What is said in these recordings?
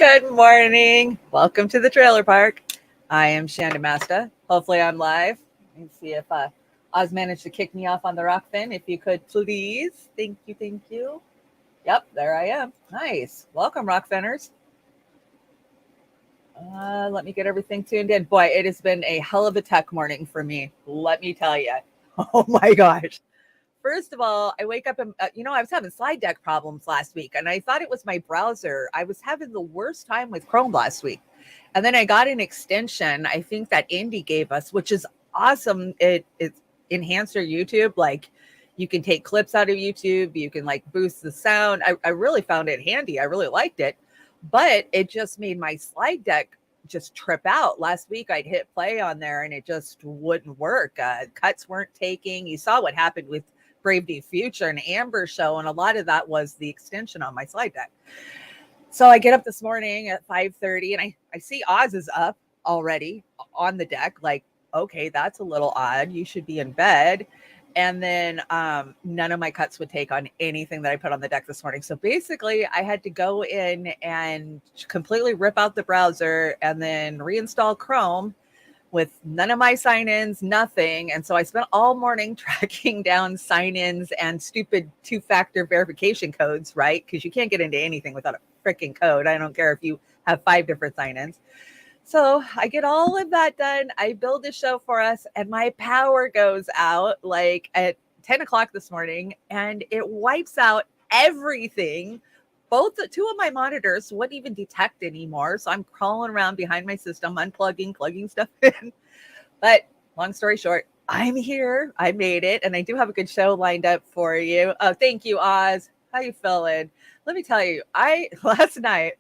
Good morning. Welcome to the trailer park. I am Shanda Masta. Hopefully I'm live. Let me see if Oz managed to kick me off on the rock fin. If you could please. Thank you, thank you. Yep, there I am. Nice. Welcome, rock finners. Let me get everything tuned in. Boy, it has been a hell of a tech morning for me. Let me tell you. Oh my gosh. First of all, I wake up and, I was having slide deck problems last week and I thought it was my browser. I was having the worst time with Chrome last week. And then I got an extension, I think that Indy gave us, which is awesome. It's enhanced your YouTube. Like you can take clips out of YouTube. You can like boost the sound. I really found it handy. I really liked it, but it just made my slide deck just trip out. Last week I'd hit play on there and it just wouldn't work. Cuts weren't taking. You saw what happened with Brave New Future and Amber show, and a lot of that was the extension on my slide deck. So I get up this morning at 5:30 and I see Oz is up already on the deck. Like, okay, that's a little odd. You should be in bed. And then none of my cuts would take on anything that I put on the deck this morning. So basically I had to go in and completely rip out the browser and then reinstall Chrome with none of my sign-ins, nothing. And so I spent all morning tracking down sign-ins and stupid two-factor verification codes, right? Because you can't get into anything without a freaking code. I don't care if you have 5 different sign-ins. So I get all of that done. I build a show for us and my power goes out like at 10 o'clock this morning and it wipes out everything. Two of my monitors wouldn't even detect anymore. So I'm crawling around behind my system, unplugging, plugging stuff in. But long story short, I'm here. I made it. And I do have a good show lined up for you. Oh, thank you, Oz. How you feeling? Let me tell you, last night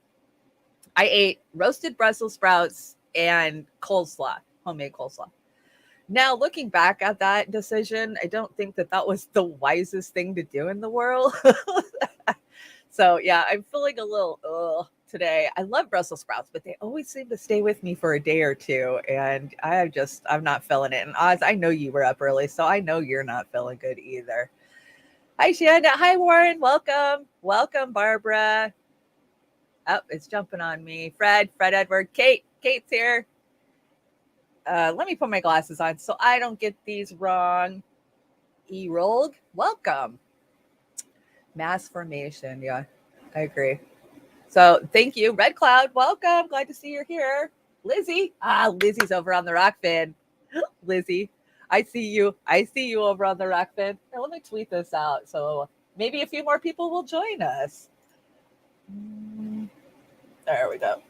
I ate roasted Brussels sprouts and coleslaw, homemade coleslaw. Now, looking back at that decision, I don't think that was the wisest thing to do in the world. So yeah, I'm feeling a little today. I love Brussels sprouts, but they always seem to stay with me for a day or two. And I'm not feeling it. And Oz, I know you were up early, so I know you're not feeling good either. Hi, Shanda. Hi, Warren. Welcome. Welcome, Barbara. Oh, it's jumping on me. Fred Edward, Kate's here. Let me put my glasses on so I don't get these wrong. E-Rolled, welcome. Mass formation. Yeah, I agree. So thank you. Red Cloud, welcome. Glad to see you're here. Lizzie. Lizzie's over on the rock fin. Lizzie, I see you. I see you over on the rock fin. Here, let me tweet this out. So maybe a few more people will join us. There we go.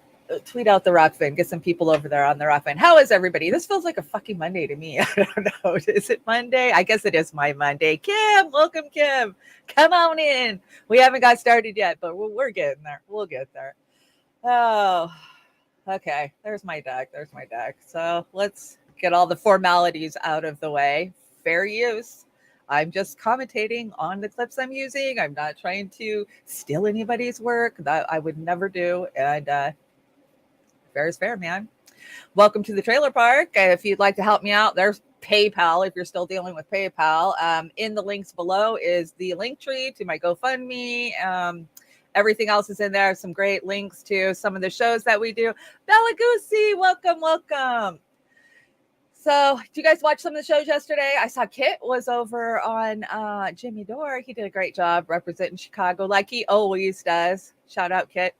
Tweet out the rock fin. Get some people over there on the rock fin. How is everybody? This feels like a fucking Monday to me. I don't know. Is it Monday? I guess it is my Monday. Kim, welcome, Kim. Come on in. We haven't got started yet, but we're getting there. We'll get there. Oh, okay. There's my deck. So let's get all the formalities out of the way. Fair use. I'm just commentating on the clips I'm using. I'm not trying to steal anybody's work. That I would never do. And fair is fair, man. Welcome to the trailer park. If you'd like to help me out, there's PayPal if you're still dealing with PayPal. In the links below is the link tree to my GoFundMe. Everything else is in there. Some great links to some of the shows that we do. Bella Goosey, welcome. So, did you guys watch some of the shows yesterday? I saw Kit was over on Jimmy Dore. He did a great job representing Chicago like he always does. Shout out, Kit.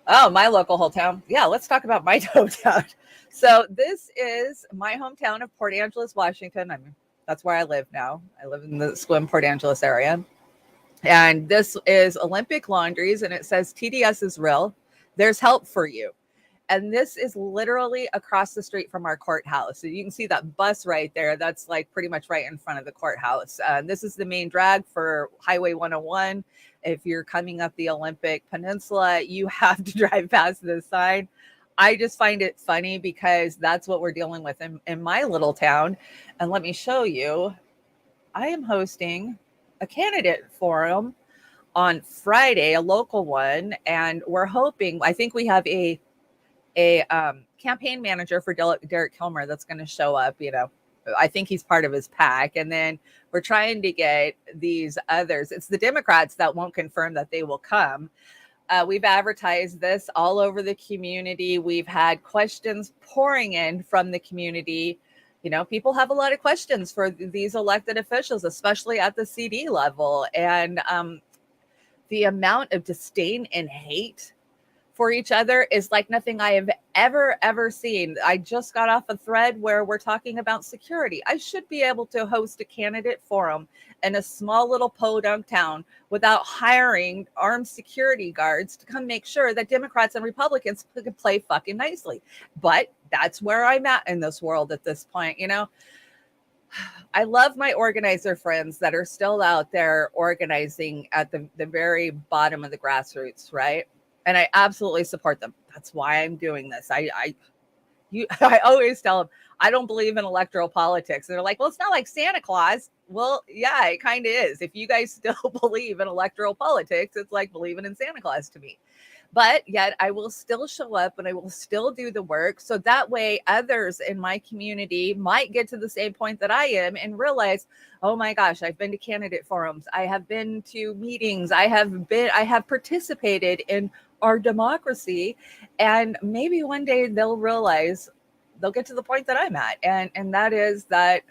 Oh, my local hometown. Yeah, let's talk about my hometown. So this is my hometown of Port Angeles, Washington. That's where I live now. I live in the Sequim, Port Angeles area. And this is Olympic Laundries, and it says TDS is real. There's help for you. And this is literally across the street from our courthouse. So you can see that bus right there. That's like pretty much right in front of the courthouse. This is the main drag for Highway 101. If you're coming up the Olympic Peninsula, you have to drive past this sign. I just find it funny because that's what we're dealing with in my little town. And let me show you. I am hosting a candidate forum on Friday, a local one. And we're hoping, I think we have a campaign manager for Derek Kilmer that's going to show up. I think he's part of his pack. And then we're trying to get these others. It's the Democrats that won't confirm that they will come. We've advertised this all over the community. We've had questions pouring in from the community. You know, people have a lot of questions for these elected officials, especially at the CD level. And the amount of disdain and hate for each other is like nothing I have ever seen. I just got off a thread where we're talking about security. I should be able to host a candidate forum in a small little podunk town without hiring armed security guards to come make sure that Democrats and Republicans can play fucking nicely. But that's where I'm at in this world at this point, you know. I love my organizer friends that are still out there organizing at the very bottom of the grassroots, right? And I absolutely support them. That's why I'm doing this. I always tell them I don't believe in electoral politics. And they're like, well, it's not like Santa Claus. Well, yeah, it kind of is. If you guys still believe in electoral politics, it's like believing in Santa Claus to me. But yet I will still show up and I will still do the work. So that way others in my community might get to the same point that I am and realize, oh my gosh, I've been to candidate forums. I have been to meetings. I have participated in our democracy. And maybe one day they'll realize they'll get to the point that I'm at. And that is that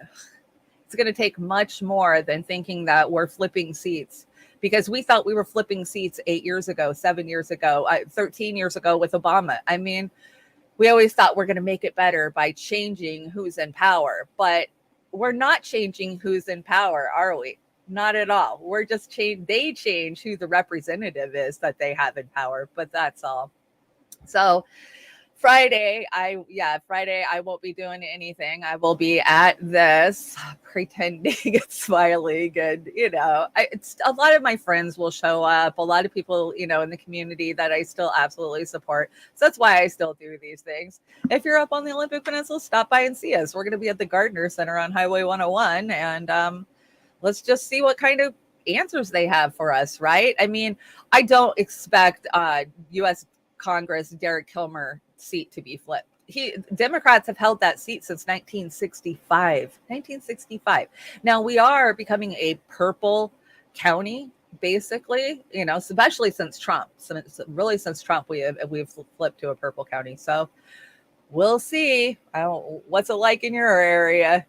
it's going to take much more than thinking that we're flipping seats, because we thought we were flipping seats 8 years ago, 7 years ago, 13 years ago with Obama. I mean, we always thought we're going to make it better by changing who's in power, but we're not changing who's in power, are we? Not at all. We're just they change who the representative is that they have in power, but that's all. So Friday, I won't be doing anything. I will be at this pretending and smiling, and it's a lot of my friends will show up. A lot of people, in the community that I still absolutely support. So that's why I still do these things. If you're up on the Olympic Peninsula, stop by and see us. We're going to be at the Gardner Center on Highway 101, and let's just see what kind of answers they have for us. Right? I mean, I don't expect U.S. Congress Derek Kilmer seat to be flipped. Democrats have held that seat since 1965. Now we are becoming a purple county, basically, especially since Trump. Since Trump, we've flipped to a purple county. So we'll see. What's it like in your area?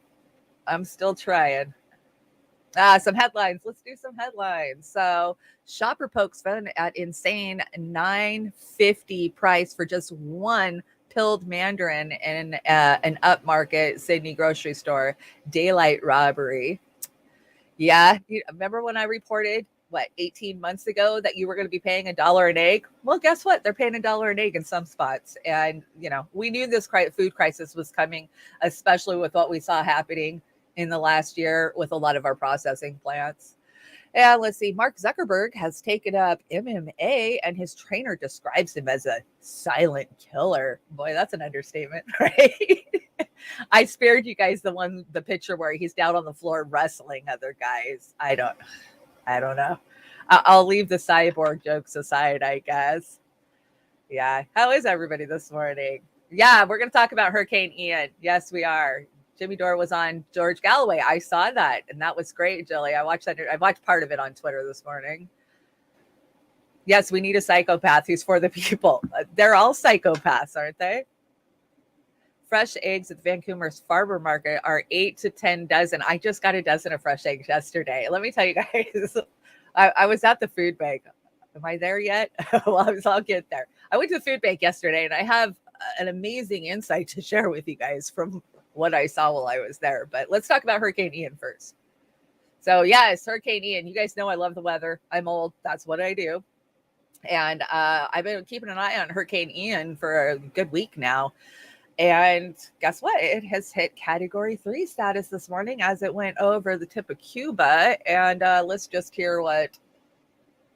I'm still trying. Some headlines. Let's do some headlines. So shopper pokes fun at insane $9.50 price for just one pilled mandarin in an upmarket Sydney grocery store. Daylight robbery. Yeah, remember when I reported 18 months ago that you were going to be paying $1 an egg? Well, guess what? They're paying $1 an egg in some spots, and we knew this food crisis was coming, especially with what we saw happening in the last year with a lot of our processing plants. And let's see, Mark Zuckerberg has taken up MMA, and his trainer describes him as a silent killer. Boy, that's an understatement, right? I spared you guys the picture where he's down on the floor wrestling other guys. I don't know. I'll leave the cyborg jokes aside, I guess. Yeah. How is everybody this morning? Yeah, we're going to talk about Hurricane Ian. Yes, we are. Jimmy Dore was on George Galloway. I saw that, and that was great, Jilly. I watched that. I watched part of it on Twitter this morning. Yes, we need a psychopath who's for the people. They're all psychopaths, aren't they? Fresh eggs at Vancouver's farmer market are 8 to 10 dozen. I just got a dozen of fresh eggs yesterday. Let me tell you guys, I was at the food bank. Am I there yet? Well, I'll get there. I went to the food bank yesterday, and I have an amazing insight to share with you guys from what I saw while I was there. But let's talk about Hurricane Ian first. So yes, Hurricane Ian. You guys know I love the weather. I'm old. That's what I do. And I've been keeping an eye on Hurricane Ian for a good week now. And guess what? It has hit Category 3 status this morning as it went over the tip of Cuba. And let's just hear what,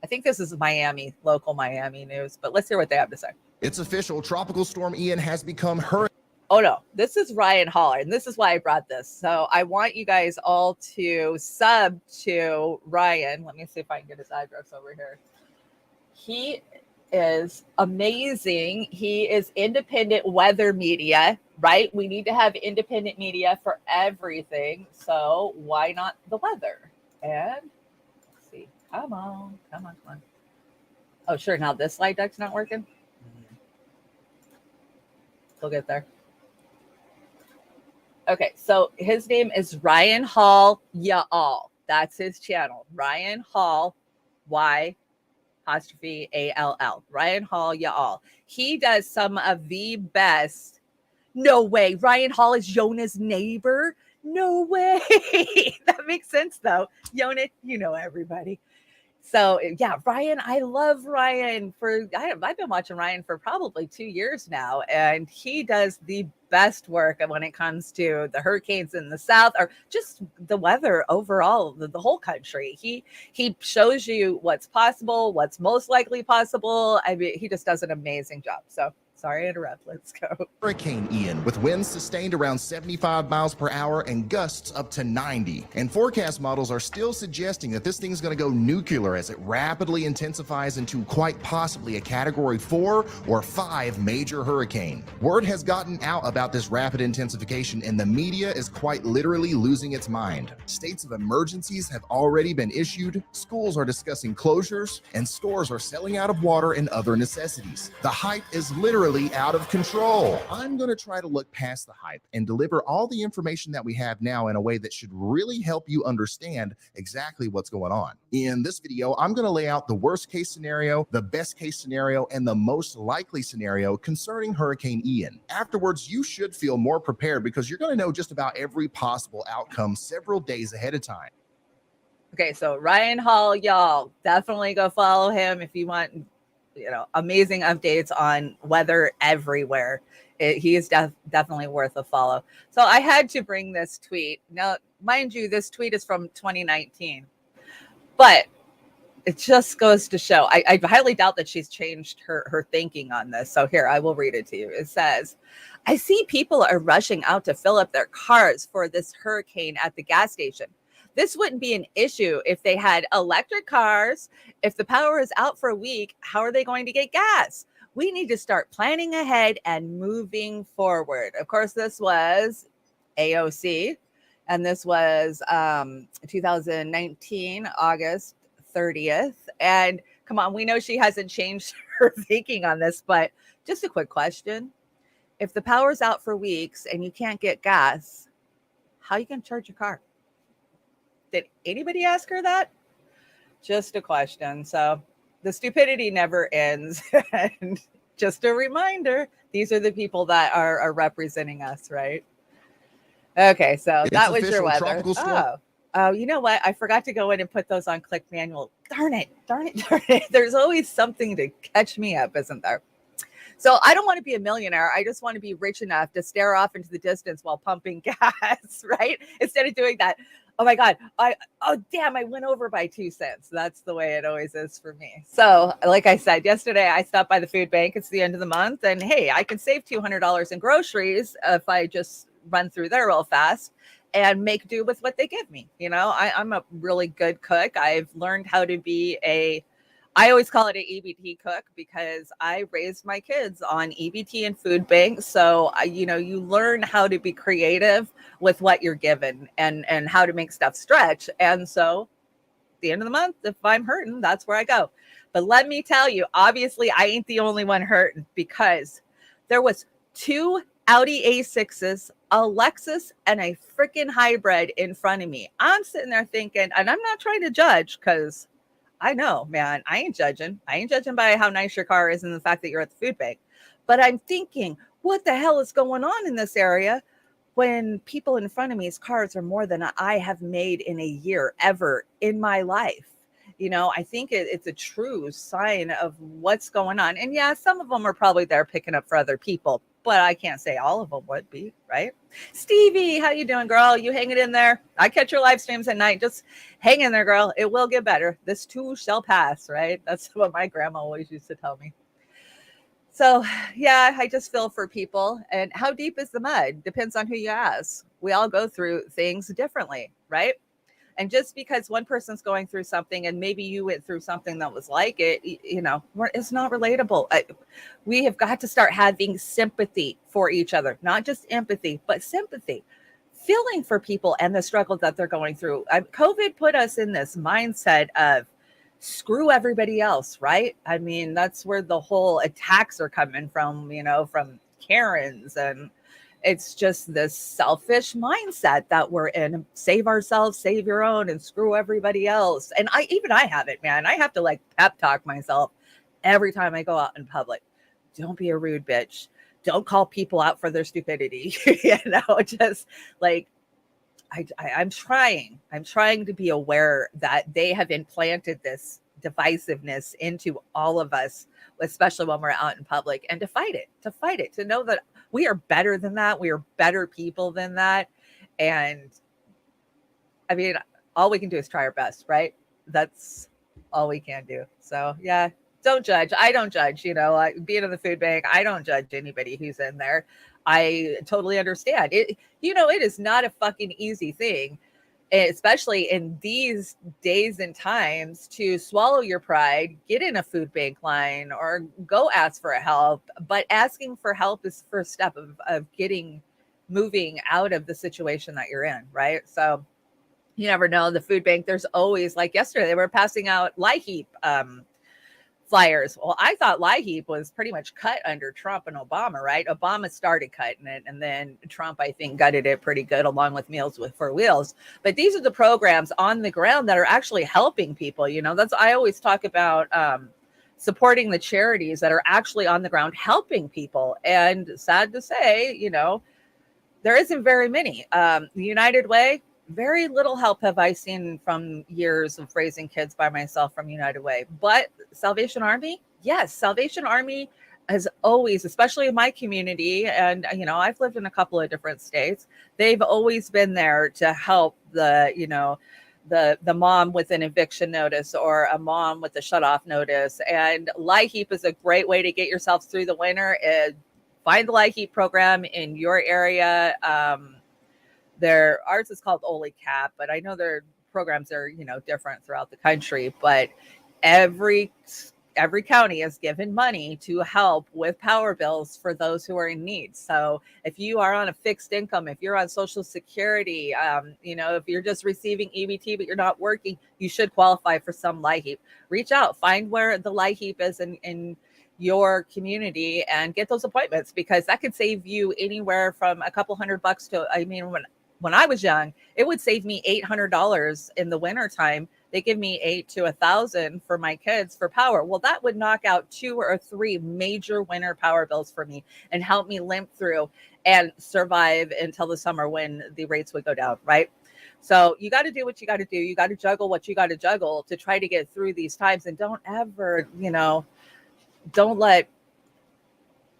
I think this is Miami, local Miami news, but let's hear what they have to say. It's official. Tropical Storm Ian has become hurricane. Oh no, this is Ryan Holler, and this is why I brought this. So I want you guys all to sub to Ryan. Let me see if I can get his address over here. He is amazing. He is independent weather media, right? We need to have independent media for everything. So why not the weather? And let's see. Come on. Oh, sure. Now this slide deck's not working. We'll get there. Okay, so his name is Ryan Hall Y'all. That's his channel. Ryan Hall, Y''ALL. Ryan Hall Y'all. He does some of the best. No way. Ryan Hall is Yona's neighbor. No way. That makes sense though. Yona, you know everybody. So yeah, Ryan, I love Ryan I've been watching Ryan for probably 2 years now, and he does the best work when it comes to the hurricanes in the south or just the weather overall, the whole country. He shows you what's possible, what's most likely possible. I mean, he just does an amazing job. So sorry to interrupt. Let's go. Hurricane Ian, with winds sustained around 75 miles per hour and gusts up to 90. And forecast models are still suggesting that this thing's going to go nuclear as it rapidly intensifies into quite possibly a Category 4 or 5 major hurricane. Word has gotten out about this rapid intensification, and the media is quite literally losing its mind. States of emergencies have already been issued, schools are discussing closures, and stores are selling out of water and other necessities. The hype is literally out of control. I'm going to try to look past the hype and deliver all the information that we have now in a way that should really help you understand exactly what's going on. In this video, I'm going to lay out the worst case scenario, the best case scenario, and the most likely scenario concerning Hurricane Ian. Afterwards, you should feel more prepared because you're going to know just about every possible outcome several days ahead of time. Okay, so Ryan Hall, y'all, definitely go follow him if you want, amazing updates on weather everywhere. He is definitely worth a follow. So I had to bring this tweet. Now, mind you, this tweet is from 2019, but it just goes to show. I highly doubt that she's changed her thinking on this. So here, I will read it to you. It says, I see people are rushing out to fill up their cars for this hurricane at the gas station. This wouldn't be an issue if they had electric cars. If the power is out for a week, how are they going to get gas? We need to start planning ahead and moving forward. Of course, this was AOC, and this was 2019, August 30th. And come on, we know she hasn't changed her thinking on this, but just a quick question. If the power's out for weeks and you can't get gas, how are you going to charge your car? Did anybody ask her that? Just a question. So the stupidity never ends. And just a reminder, these are the people that are representing us, right? Okay, so that was your weather. Oh, you know what? I forgot to go in and put those on Click Manual. Darn it. There's always something to catch me up, isn't there? So I don't want to be a millionaire. I just want to be rich enough to stare off into the distance while pumping gas, right? Instead of doing that. Oh my God. I went over by 2 cents. That's the way it always is for me. So like I said, yesterday I stopped by the food bank. It's the end of the month. And hey, I can save $200 in groceries if I just run through there real fast and make do with what they give me. I'm a really good cook. I've learned how to be I always call it an EBT cook because I raised my kids on EBT and food banks. So, you learn how to be creative with what you're given and how to make stuff stretch. And so at the end of the month, if I'm hurting, that's where I go. But let me tell you, obviously I ain't the only one hurting because there was 2 Audi A6s, a Lexus, and a freaking hybrid in front of me. I'm sitting there thinking, and I'm not trying to judge because I know, man, I ain't judging. I ain't judging by how nice your car is and the fact that you're at the food bank. But I'm thinking, what the hell is going on in this area when people in front of me's cars are more than I have made in a year ever in my life? I think it's a true sign of what's going on. And yeah, some of them are probably there picking up for other people, but I can't say all of them would be, right? Stevie, how you doing, girl? You hanging in there? I catch your live streams at night. Just hang in there, girl. It will get better. This too shall pass, right? That's what my grandma always used to tell me. So yeah, I just feel for people. And how deep is the mud? Depends on who you ask. We all go through things differently, right? And just because one person's going through something and maybe you went through something that was like it, it's not relatable. We have got to start having sympathy for each other, not just empathy, but sympathy, feeling for people and the struggle that they're going through. COVID put us in this mindset of screw everybody else, right? I mean, that's where the whole attacks are coming from, from Karens, and it's just this selfish mindset that we're in. Save ourselves, save your own, and screw everybody else. And I have it, man. I have to like pep talk myself every time I go out in public. Don't be a rude bitch. Don't call people out for their stupidity. Just like I'm trying. I'm trying to be aware that they have implanted this divisiveness into all of us, especially when we're out in public, and to know that we are better than that. We are better people than that. And I mean, all we can do is try our best, right? That's all we can do. So, yeah, don't judge. I don't judge. Like being in the food bank, I don't judge anybody who's in there. I totally understand it. It is not a fucking easy thing, especially in these days and times, to swallow your pride, get in a food bank line, or go ask for help. But asking for help is the first step of moving out of the situation that you're in, right? So you never know. The food bank, there's always, like yesterday, they were passing out LIHEAP flyers. Well, I thought LIHEAP was pretty much cut under Trump and Obama, right? Obama started cutting it, and then Trump, I think, gutted it pretty good, along with Meals for Wheels. But these are the programs on the ground that are actually helping people. That's, I always talk about supporting the charities that are actually on the ground helping people. And sad to say, there isn't very many. The United Way, very little help have I seen from years of raising kids by myself from United Way. But Salvation Army, yes, Salvation Army has always, especially in my community, and I've lived in a couple of different states, they've always been there to help the mom with an eviction notice, or a mom with a shut off notice. And LIHEAP is a great way to get yourself through the winter. Find the LIHEAP program in your area. Ours is called Oli Cap, but I know their programs are different throughout the country. But every county is given money to help with power bills for those who are in need. So if you are on a fixed income, if you're on Social Security, if you're just receiving EBT but you're not working, you should qualify for some LIHEAP. Reach out, find where the LIHEAP is in your community, and get those appointments, because that could save you anywhere from a couple $100 to, I mean, when I was young, it would save me $800 in the wintertime. They give me $800 to $1,000 for my kids for power. Well, that would knock out 2 or 3 major winter power bills for me and help me limp through and survive until the summer when the rates would go down, right? So you got to do what you got to do. You got to juggle what you got to juggle to try to get through these times. And don't ever, don't let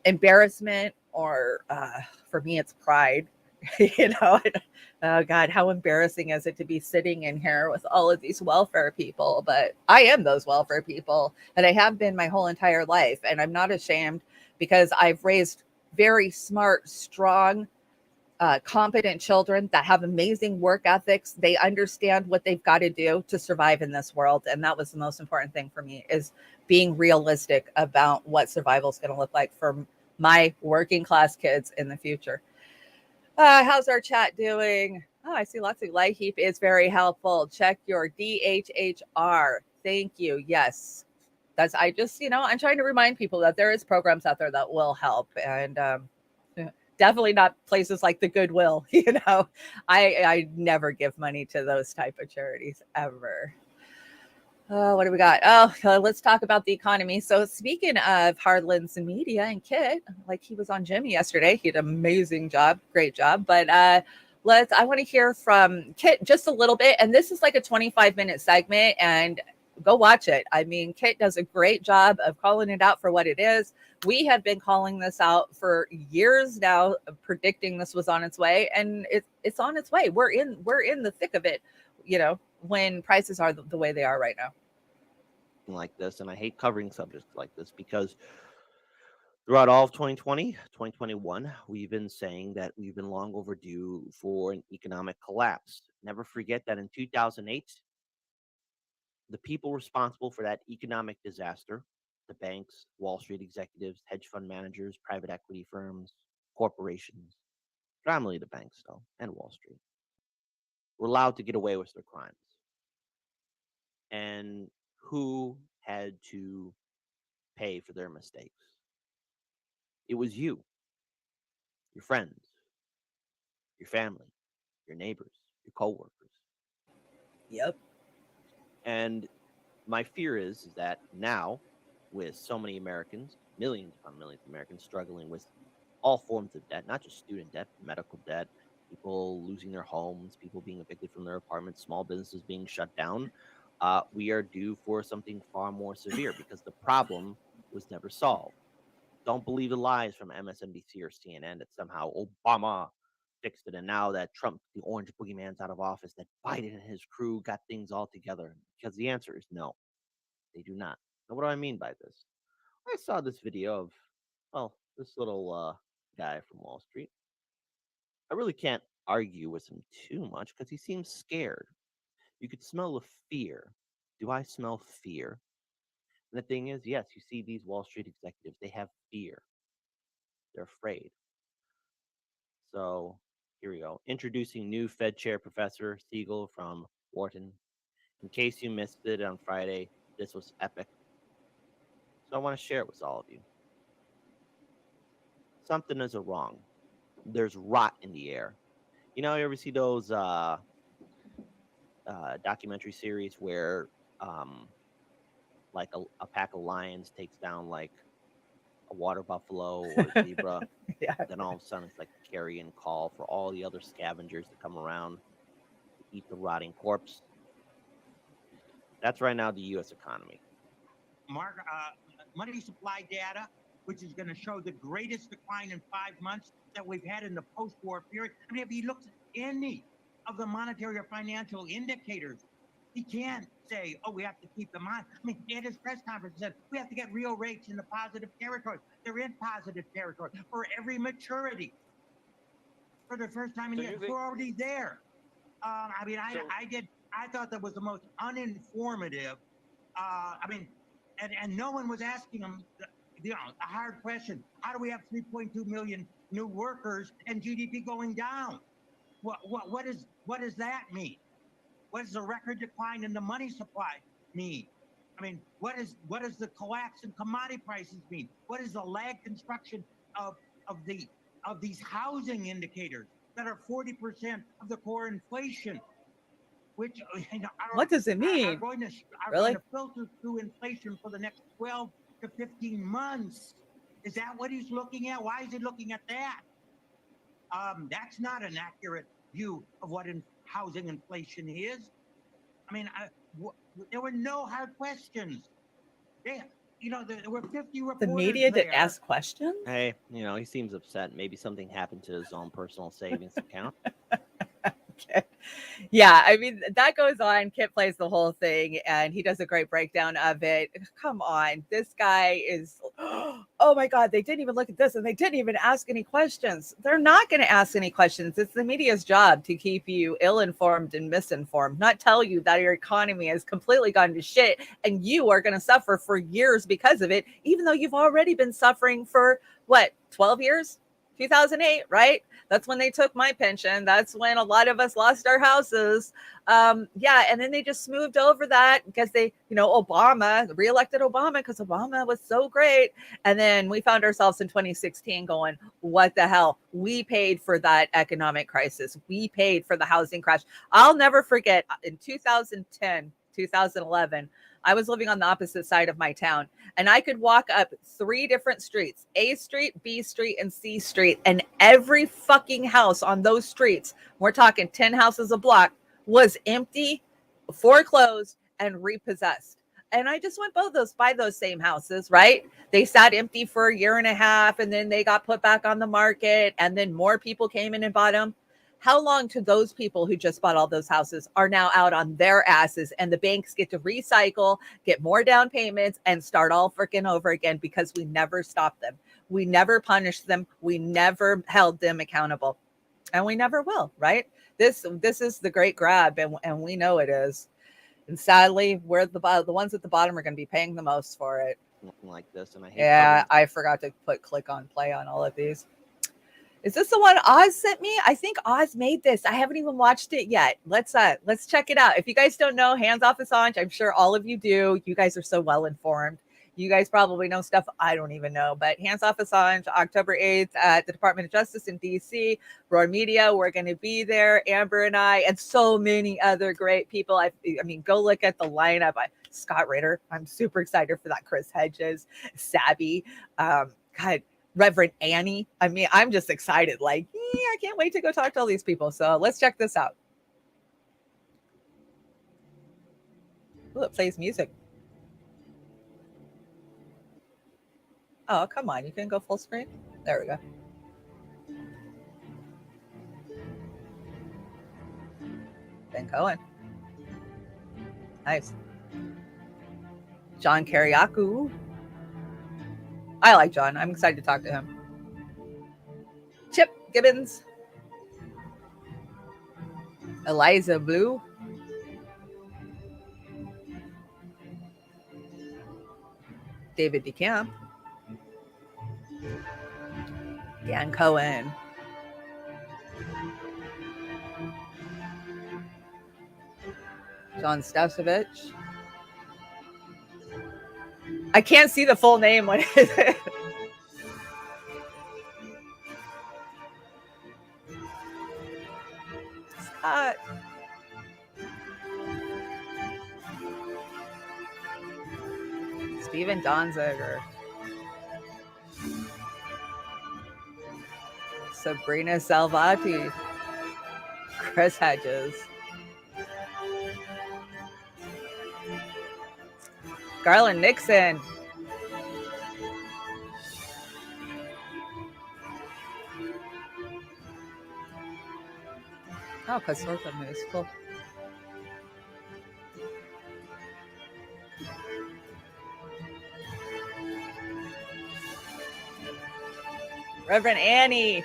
embarrassment, or for me, it's pride. you know, oh God, how embarrassing is it to be sitting in here with all of these welfare people? But I am those welfare people, and I have been my whole entire life. And I'm not ashamed, because I've raised very smart, strong, competent children that have amazing work ethics. They understand what they've got to do to survive in this world. And that was the most important thing for me, is being realistic about what survival is going to look like for my working class kids in the future. How's our chat doing? Oh, I see lots of LIHEAP is very helpful. Check your DHHR. Thank you. Yes. I just, I'm trying to remind people that there is programs out there that will help. And definitely not places like the Goodwill. I never give money to those type of charities ever. What do we got? Let's talk about the economy. So speaking of Hardlands Media and Kit, like, he was on Jimmy yesterday. He did an amazing job, great job. But I want to hear from Kit just a little bit. And this is like a 25-minute segment, and go watch it. I mean, Kit does a great job of calling it out for what it is. We have been calling this out for years now, predicting this was on its way, and it's on its way. We're in the thick of it, when prices are the way they are right now. Like this, and I hate covering subjects like this, because throughout all of 2020, 2021, we've been saying that we've been long overdue for an economic collapse. Never forget that in 2008, the people responsible for that economic disaster, the banks, Wall Street executives, hedge fund managers, private equity firms, corporations, primarily the banks, though, and Wall Street, were allowed to get away with their crimes. And who had to pay for their mistakes? It was you, your friends, your family, your neighbors, your coworkers. Yep. And my fear is that now, with so many Americans, millions upon millions of Americans struggling with all forms of debt, not just student debt, medical debt, people losing their homes, people being evicted from their apartments, small businesses being shut down, we are due for something far more severe because the problem was never solved. Don't believe the lies from MSNBC or CNN that somehow Obama fixed it, and now that Trump, the orange boogeyman's out of office, that Biden and his crew got things all together. Because the answer is no, they do not. Now, what do I mean by this? I saw this video of, well, this little guy from Wall Street. I really can't argue with him too much because he seems scared. You could smell the fear. Do I smell fear? And the thing is, yes, you see these Wall Street executives, they have fear. They're afraid. So here we go. Introducing new Fed Chair Professor Siegel from Wharton. In case you missed it on Friday, this was epic. So I want to share it with all of you. Something is wrong. There's rot in the air. You know, you ever see those documentary series where like a pack of lions takes down like a water buffalo or a zebra? Yeah. Then all of a sudden it's like a carrion call for all the other scavengers to come around to eat the rotting corpse. That's right now the U.S. economy. Money supply data, which is going to show the greatest decline in 5 months that we've had in the post-war period. I mean, if he looks at any of the monetary or financial indicators, he can't say, oh, we have to keep them on. I mean, at his press conference, he said, we have to get real rates into positive territory. They're in positive territory for every maturity. For the first time in years, we're already there. I thought that was the most uninformative. And no one was asking him, a hard question. How do we have 3.2 million new workers and GDP going down? What does that mean? What does the record decline in the money supply mean? I mean, what does the collapse in commodity prices mean? What is the lag construction of these housing indicators that are 40% of the core inflation? Which what does it mean? Are going to filter through inflation for the next 12 to 15 months. Is that what he's looking at? Why is he looking at that? That's not an accurate view of what housing inflation is. I mean, there were no hard questions. There were 50 reporters. The media didn't ask questions? Hey, he seems upset. Maybe something happened to his own personal savings account. Okay. Yeah, I mean, that goes on. Kit plays the whole thing and he does a great breakdown of it. Come on. This guy is, oh my God, they didn't even look at this and they didn't even ask any questions. They're not going to ask any questions. It's the media's job to keep you ill-informed and misinformed, not tell you that your economy has completely gone to shit and you are going to suffer for years because of it, even though you've already been suffering for 12 years? 2008, right? That's when they took my pension. That's when a lot of us lost our houses. And then they just moved over that because they, Obama, reelected Obama because Obama was so great. And then we found ourselves in 2016 going, what the hell? We paid for that economic crisis. We paid for the housing crash. I'll never forget in 2010, 2011, I was living on the opposite side of my town and I could walk up 3 different streets, A Street, B Street, and C Street. And every fucking house on those streets, we're talking 10 houses a block, was empty, foreclosed, and repossessed. And I just went by those same houses, right? They sat empty for a year and a half and then they got put back on the market and then more people came in and bought them. How long to those people who just bought all those houses are now out on their asses and the banks get to recycle, get more down payments and start all freaking over again because we never stopped them. We never punished them. We never held them accountable and we never will, right? This is the great grab and we know it is. And sadly, we're the ones at the bottom are going to be paying the most for it. Like this. And I hate I forgot to click on play on all of these. Is this the one Oz sent me? I think Oz made this. I haven't even watched it yet. Let's check it out. If you guys don't know, Hands Off Assange, I'm sure all of you do. You guys are so well informed. You guys probably know stuff I don't even know, but Hands Off Assange, October 8th at the Department of Justice in DC, Roar Media. We're going to be there, Amber and I, and so many other great people. I mean, go look at the lineup. Scott Ritter. I'm super excited for that. Chris Hedges, Sabby, God, Reverend Annie. I mean, I'm just excited. Like, I can't wait to go talk to all these people. So let's check this out. Oh, it plays music. Oh, come on. You can go full screen. There we go. Ben Cohen. Nice. John Kiriakou. I like John. I'm excited to talk to him. Chip Gibbons. Eliza Blue. David DeCamp. Dan Cohen. John Stasevich. I can't see the full name. What is it? Scott. Steven Donziger. Sabrina Salvati. Chris Hedges. Garland Nixon. Oh, because Sorghum is cool. Reverend Annie.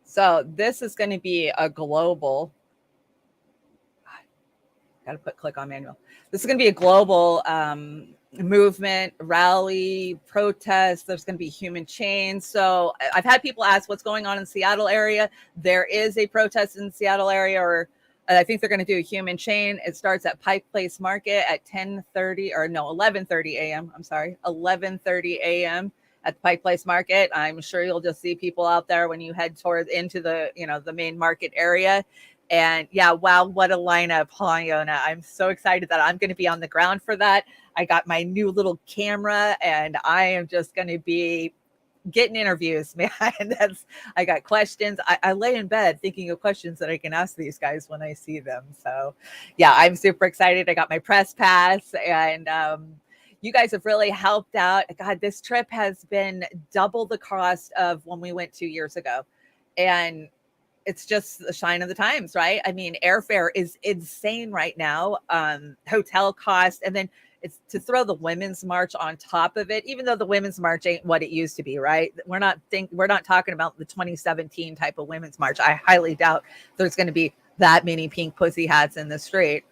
So this is going to be a global. Got to click on manual. This is going to be a global movement, rally, protest. There's going to be human chains. So I've had people ask what's going on in the Seattle area. There is a protest in the Seattle area, or I think they're going to do a human chain. It starts at Pike Place Market at 11:30 a.m. I'm sorry, 11:30 a.m. at the Pike Place Market. I'm sure you'll just see people out there when you head towards into the, the main market area. And yeah, wow, what a lineup, Iona. I'm so excited that I'm going to be on the ground for that. I got my new little camera and I am just going to be getting interviews, man. I got questions. I lay in bed thinking of questions that I can ask these guys when I see them. So yeah, I'm super excited. I got my press pass and you guys have really helped out. God, this trip has been double the cost of when we went 2 years ago. And it's just the shine of the times, right? I mean, airfare is insane right now. Hotel costs, and then it's to throw the Women's March on top of it, even though the Women's March ain't what it used to be, right? We're not talking about the 2017 type of Women's March. I highly doubt there's going to be that many pink pussy hats in the street.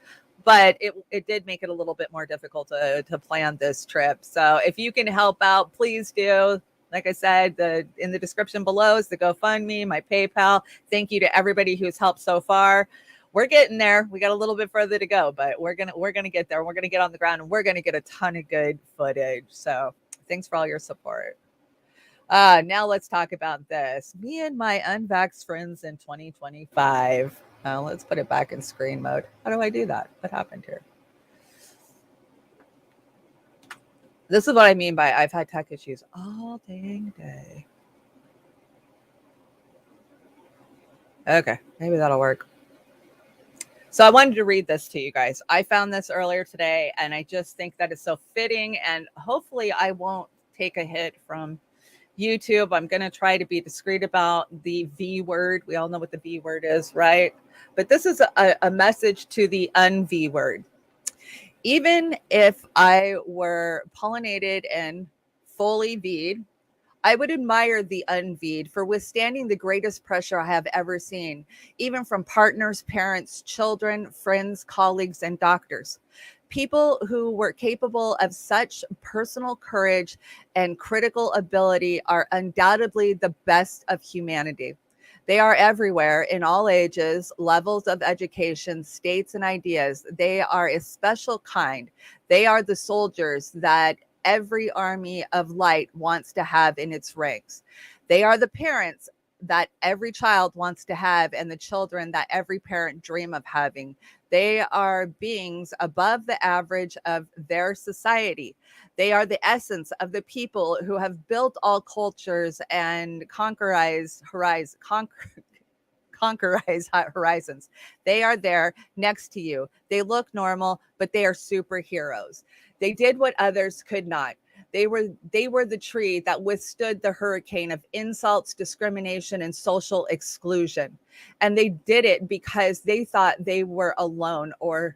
But it did make it a little bit more difficult to plan this trip. So if you can help out, please do. Like I said, in the description below is the GoFundMe, my PayPal. Thank you to everybody who's helped so far. We're getting there. We got a little bit further to go, but we're gonna get there. We're gonna get on the ground and we're gonna get a ton of good footage. So thanks for all your support. Now let's talk about this. Me and my unvaxxed friends in 2025. Let's put it back in screen mode. How do I do that? What happened here? This is what I mean by I've had tech issues all dang day. Okay, maybe that'll work. So I wanted to read this to you guys. I found this earlier today, and I just think that it's so fitting, and hopefully I won't take a hit from YouTube. I'm going to try to be discreet about the V word. We all know what the V word is, right? But this is a message to the un-V word. Even if I were pollinated and fully V'd, I would admire the Unvied for withstanding the greatest pressure I have ever seen, even from partners, parents, children, friends, colleagues, and doctors. People who were capable of such personal courage and critical ability are undoubtedly the best of humanity. They are everywhere in all ages, levels of education, states, and ideas. They are a special kind. They are the soldiers that every army of light wants to have in its ranks. They are the parents that every child wants to have and the children that every parent dream of having. They are beings above the average of their society. They are the essence of the people who have built all cultures and conquerize horizons. They are there next to you. They look normal, but they are superheroes. They did what others could not. They were the tree that withstood the hurricane of insults, discrimination, and social exclusion. And they did it because they thought they were alone or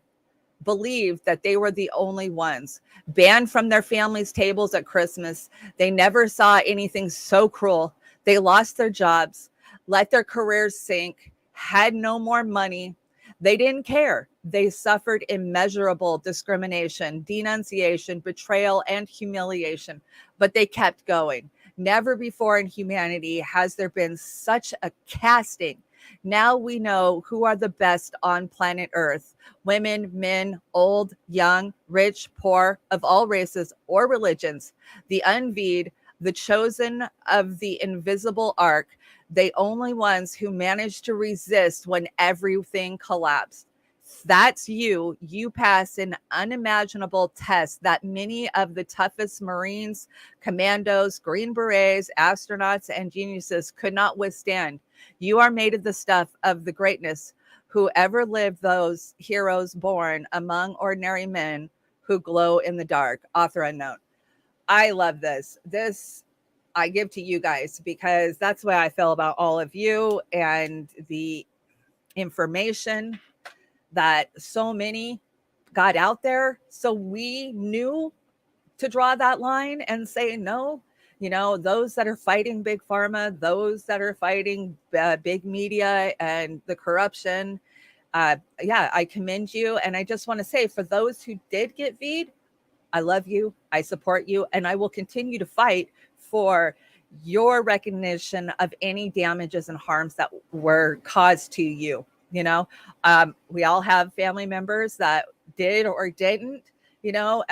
believed that they were the only ones banned from their families' tables at Christmas. They never saw anything so cruel. They lost their jobs, let their careers sink, had no more money. They didn't care. They suffered immeasurable discrimination, denunciation, betrayal, and humiliation, but they kept going. Never before in humanity has there been such a casting. Now we know who are the best on planet Earth: women, men, old, young, rich, poor, of all races or religions, the Unvied, the chosen of the invisible ark, the only ones who managed to resist when everything collapsed. That's you. You pass an unimaginable test that many of the toughest Marines, commandos, Green Berets, astronauts, and geniuses could not withstand. You are made of the stuff of the greatness. Whoever lived, those heroes born among ordinary men who glow in the dark. Author unknown. I love this. This I give to you guys because that's the way I feel about all of you and the information that so many got out there. So we knew to draw that line and say no. You know, those that are fighting big pharma, those that are fighting big media and the corruption. Yeah, I commend you. And I just want to say, for those who did get V'd, I love you. I support you. And I will continue to fight for your recognition of any damages and harms that were caused to you. You know, we all have family members that did or didn't. You know,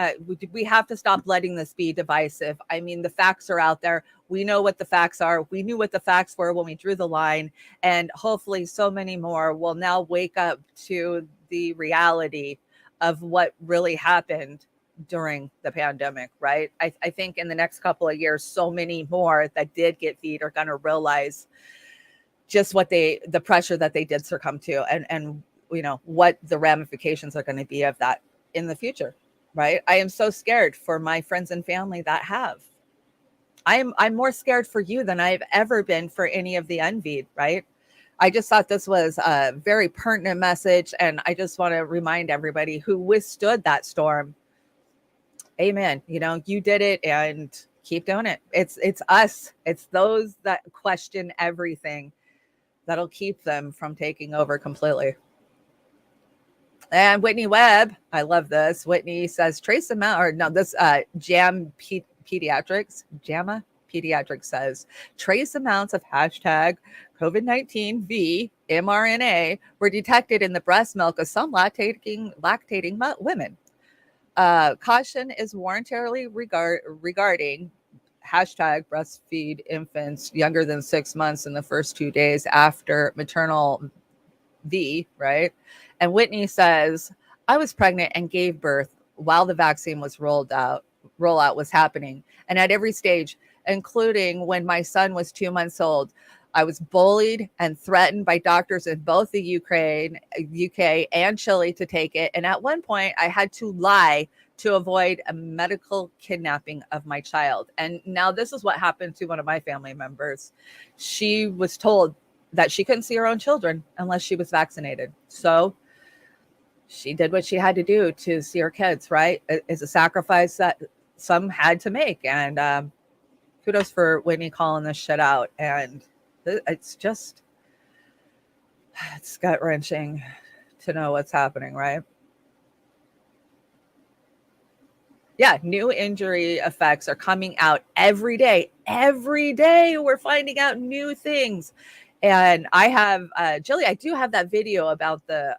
we have to stop letting this be divisive. I mean, the facts are out there. We know what the facts are. We knew what the facts were when we drew the line. And hopefully so many more will now wake up to the reality of what really happened during the pandemic, right? I think in the next couple of years, so many more that did get V'd are going to realize just what the pressure that they did succumb to, and you know what the ramifications are going to be of that in the future, right? I am so scared for my friends and family that have. I'm more scared for you than I've ever been for any of the Unvied, right? I just thought this was a very pertinent message, and I just want to remind everybody who withstood that storm, amen. You know, you did it, and keep doing it. It's us. It's those that question everything that'll keep them from taking over completely. And Whitney Webb, I love this. Whitney says, trace amount, or no, this JAMA Pediatrics says, trace amounts of hashtag COVID-19 V mRNA were detected in the breast milk of some lactating women. Caution is warranted regarding hashtag breastfeed infants younger than 6 months in the first 2 days after maternal V, right? And Whitney says, I was pregnant and gave birth while the vaccine was rollout was happening. And at every stage, including when my son was 2 months old, I was bullied and threatened by doctors in both the UK, and Chile to take it. And at one point, I had to lie to avoid a medical kidnapping of my child. And now this is what happened to one of my family members. She was told that she couldn't see her own children unless she was vaccinated. So she did what she had to do to see her kids, right? It's a sacrifice that some had to make. And kudos for Whitney calling this shit out. And it's just, it's gut wrenching to know what's happening, right? Yeah, new injury effects are coming out every day. Every day we're finding out new things. And I have, Jilly, I do have that video about the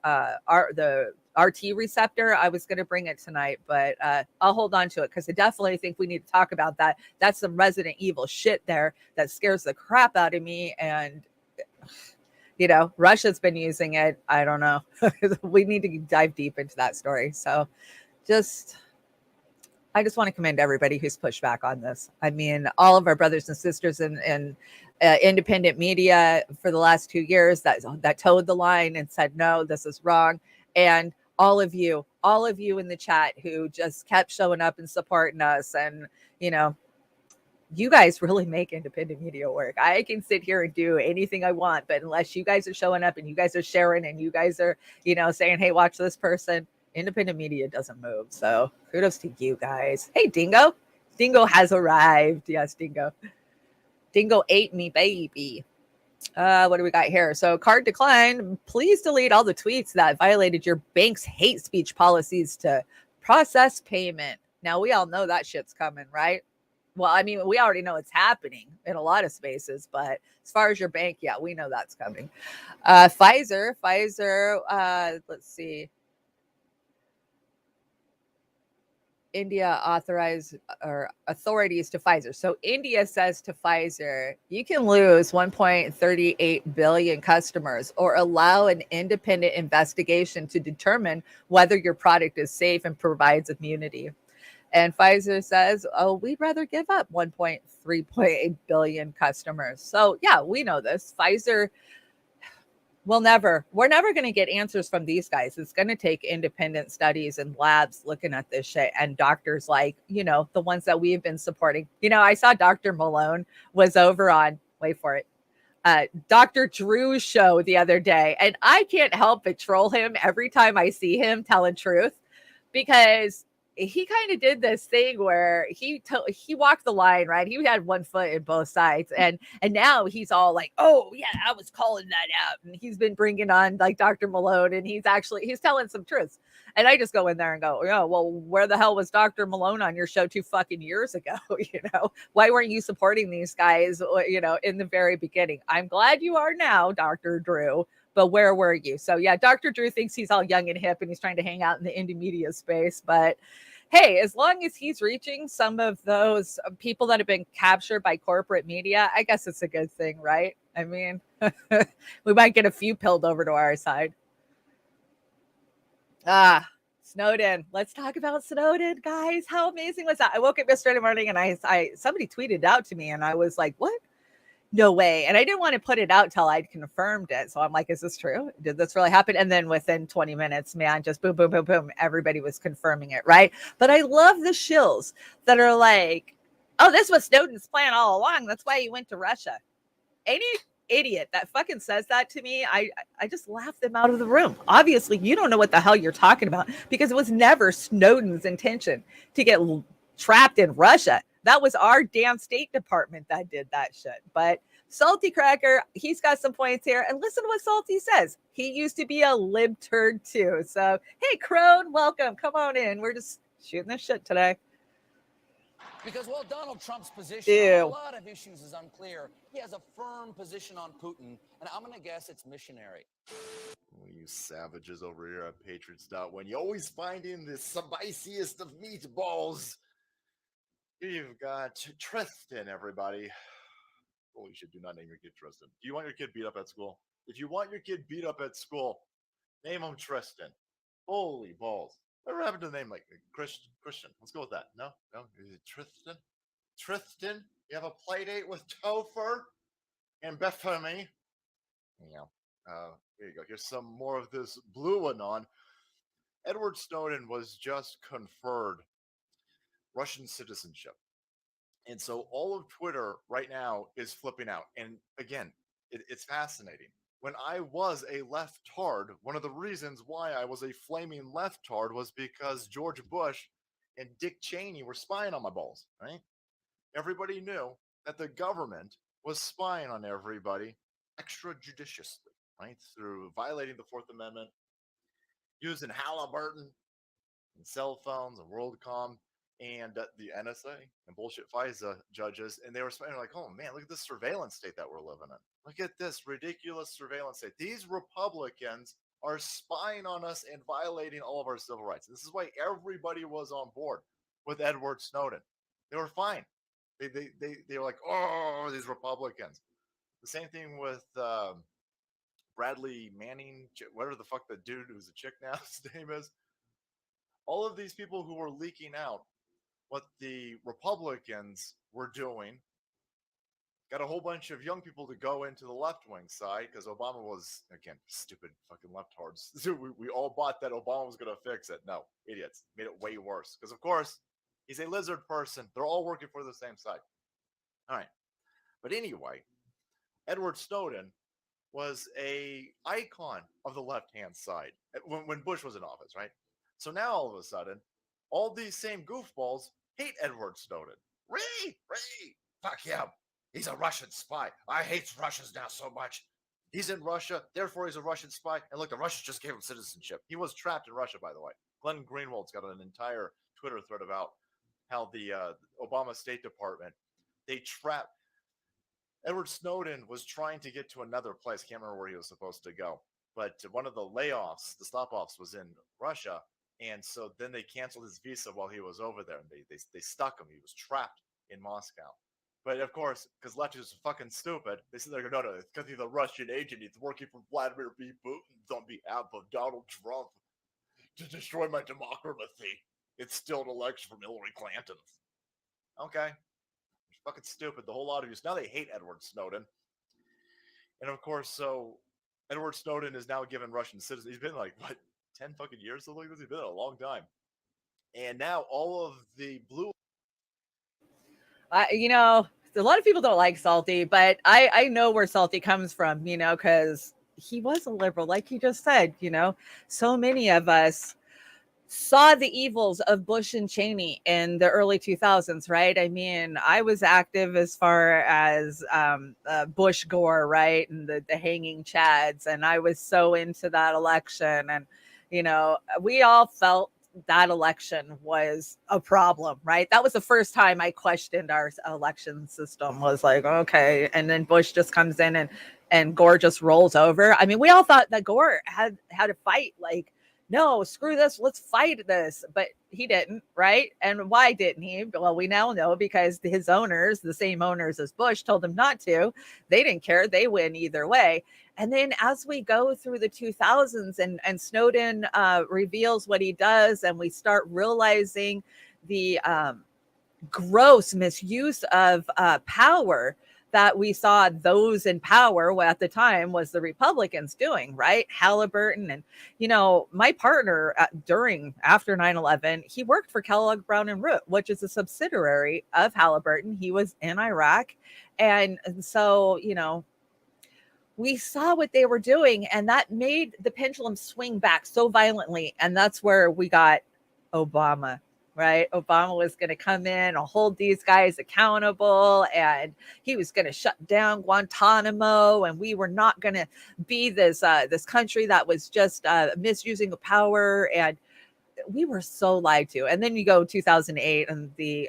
RT receptor. I was going to bring it tonight, but I'll hold on to it because I definitely think we need to talk about that. That's some Resident Evil shit there that scares the crap out of me. And, you know, Russia's been using it. I don't know. We need to dive deep into that story. So I just want to commend everybody who's pushed back on this. I mean, all of our brothers and sisters in independent media for the last 2 years that towed the line and said, no, this is wrong. And all of you in the chat who just kept showing up and supporting us. And, you know, you guys really make independent media work. I can sit here and do anything I want, but unless you guys are showing up and you guys are sharing and you guys are, you know, saying, hey, watch this person, independent media doesn't move. So kudos to you guys. Hey, Dingo. Dingo has arrived. Yes, Dingo. Dingo ate me, baby. What do we got here? So card decline. Please delete all the tweets that violated your bank's hate speech policies to process payment. Now, we all know that shit's coming, right? Well, I mean, we already know it's happening in a lot of spaces, but as far as your bank, yeah, we know that's coming. Pfizer, let's see. India authorized or authorities to Pfizer. So India says to Pfizer, you can lose 1.38 billion customers or allow an independent investigation to determine whether your product is safe and provides immunity. And Pfizer says, oh, we'd rather give up 1.3 billion customers. So yeah, we know this. Pfizer we're never going to get answers from these guys. It's going to take independent studies and labs looking at this shit and doctors like, you know, the ones that we've been supporting. You know, I saw Dr. Malone was over on, wait for it, Dr. Drew's show the other day. And I can't help but troll him every time I see him telling truth because he kind of did this thing where he walked the line, right? He had one foot in both sides, and now he's all like, "Oh yeah, I was calling that out," and he's been bringing on like Dr. Malone, and he's telling some truths. And I just go in there and go, "Yeah, well, where the hell was Dr. Malone on your show 2 fucking years ago? You know, why weren't you supporting these guys? You know, in the very beginning? I'm glad you are now, Dr. Drew." But where were you? So yeah, Dr. Drew thinks he's all young and hip and he's trying to hang out in the indie media space. But hey, as long as he's reaching some of those people that have been captured by corporate media, I guess it's a good thing, right? I mean, we might get a few pilled over to our side. Snowden. Let's talk about Snowden, guys. How amazing was that? I woke up yesterday morning and I somebody tweeted out to me and I was like, what? No way. And I didn't want to put it out till I'd confirmed it. So I'm like, is this true? Did this really happen? And then within 20 minutes, man, just boom, boom, boom, boom. Everybody was confirming it, right? But I love the shills that are like, oh, this was Snowden's plan all along. That's why he went to Russia. Any idiot that fucking says that to me, I just laugh them out of the room. Obviously, you don't know what the hell you're talking about because it was never Snowden's intention to get trapped in Russia. That was our damn State Department that did that shit. But Salty Cracker, he's got some points here. And listen to what Salty says. He used to be a libturd too. So, hey, Crone, welcome. Come on in. We're just shooting this shit today. Because while Donald Trump's position on a lot of issues is unclear, he has a firm position on Putin, and I'm going to guess it's missionary. Well, you savages over here at Patriots.Win, you always find in the spiciest of meatballs. Here you've got Tristan, everybody. Holy shit, do not name your kid Tristan. Do you want your kid beat up at school? If you want your kid beat up at school, name him Tristan. Holy balls. Whatever happened to the name like Christian? Let's go with that. No? Is it Tristan? Tristan? You have a play date with Topher and Bethany? Yeah. Here you go. Here's some more of this blue anon. Edward Snowden was just conferred Russian citizenship. And so all of Twitter right now is flipping out. And again, it's fascinating. When I was a leftard, one of the reasons why I was a flaming leftard was because George Bush and Dick Cheney were spying on my balls, right? Everybody knew that the government was spying on everybody extrajudiciously, right? Through violating the Fourth Amendment, using Halliburton and cell phones and WorldCom and the NSA and bullshit FISA judges, and they were like, "Oh man, look at this surveillance state that we're living in. Look at this ridiculous surveillance state. These Republicans are spying on us and violating all of our civil rights." This is why everybody was on board with Edward Snowden. They were fine. They were like, "Oh, these Republicans." The same thing with Bradley Manning, whatever the fuck the dude who's a chick now, his name is. All of these people who were leaking out what the Republicans were doing got a whole bunch of young people to go into the left wing side because Obama was, again, stupid fucking leftards. We all bought that Obama was going to fix it. No, idiots. Made it way worse. Because, of course, he's a lizard person. They're all working for the same side. All right. But anyway, Edward Snowden was a icon of the left-hand side when Bush was in office, right? So now all of a sudden, all these same goofballs hate Edward Snowden. Really? Fuck him. He's a Russian spy. I hate Russians now so much. He's in Russia, therefore he's a Russian spy. And look, the Russians just gave him citizenship. He was trapped in Russia, by the way. Glenn Greenwald's got an entire Twitter thread about how the Obama State Department, they trapped Edward Snowden was trying to get to another place. Can't remember where he was supposed to go. But one of the layoffs, the stop-offs, was in Russia. And so then they canceled his visa while he was over there. And they stuck him. He was trapped in Moscow. But of course, because leftists are fucking stupid, they said they're no, it's because he's a Russian agent. He's working for Vladimir B. Putin on behalf of Donald Trump to destroy my democracy. It's still an election from Hillary Clinton. Okay. Fucking stupid, the whole lot of you. So now they hate Edward Snowden. And of course, so Edward Snowden is now given Russian citizenship. He's been like, what, 10 fucking years? Something like this? He's been there a long time. And now all of the blue. You know, a lot of people don't like Salty, but I know where Salty comes from, you know, because he was a liberal, like you just said, you know. So many of us saw the evils of Bush and Cheney in the early 2000s, right? I mean, I was active as far as Bush Gore, right? And the hanging Chads. And I was so into that election. And, you know, we all felt that election was a problem, right? That was the first time I questioned our election system, was like, okay. And then Bush just comes in and Gore just rolls over. I mean, we all thought that Gore had to fight, like, no, screw this, let's fight this. But he didn't, right? And why didn't he? Well, we now know, because his owners, the same owners as Bush, told him not to. They didn't care. They win either way. And then as we go through the 2000s and Snowden reveals what he does, and we start realizing the gross misuse of power that we saw those in power at the time was the Republicans doing, right? Halliburton. And, you know, my partner after 9/11, he worked for Kellogg Brown and Root, which is a subsidiary of Halliburton. He was in Iraq. And so, you know, we saw what they were doing, and that made the pendulum swing back so violently. And that's where we got Obama. Right? Obama was going to come in and hold these guys accountable, and he was going to shut down Guantanamo, and we were not going to be this country that was just misusing of power. And we were so lied to. And then you go 2008 and the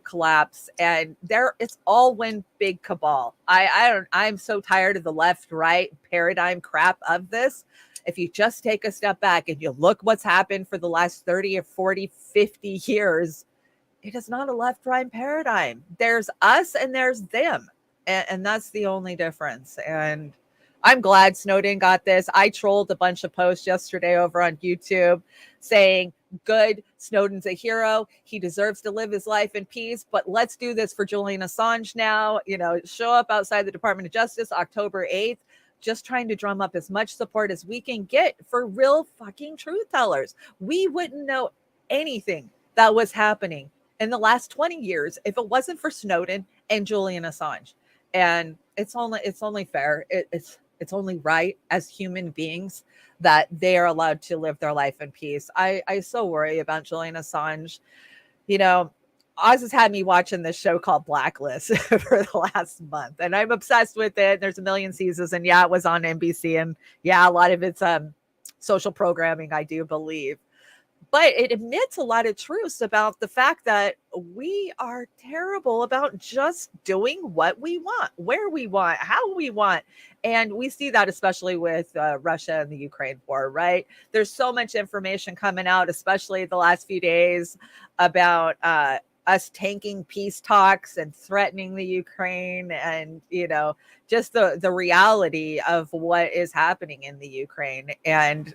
collapse, and there it's all one big cabal. I'm so tired of the left right paradigm crap of this. If you just take a step back and you look what's happened for the last 30 or 40, 50 years, it is not a left-right paradigm. There's us and there's them. And that's the only difference. And I'm glad Snowden got this. I trolled a bunch of posts yesterday over on YouTube saying, good, Snowden's a hero. He deserves to live his life in peace. But let's do this for Julian Assange now. You know, show up outside the Department of Justice October 8th. Just trying to drum up as much support as we can get for real fucking truth tellers. We wouldn't know anything that was happening in the last 20 years if it wasn't for Snowden and Julian Assange. And it's only fair. It's only right as human beings that they are allowed to live their life in peace. I so worry about Julian Assange. You know, Oz has had me watching this show called Blacklist for the last month, and I'm obsessed with it. There's a million seasons, and yeah, it was on NBC, and yeah, a lot of it's social programming, I do believe. But it admits a lot of truths about the fact that we are terrible about just doing what we want, where we want, how we want. And we see that especially with Russia and the Ukraine war, right? There's so much information coming out, especially the last few days, about us tanking peace talks and threatening the Ukraine, and just the reality of what is happening in the Ukraine. And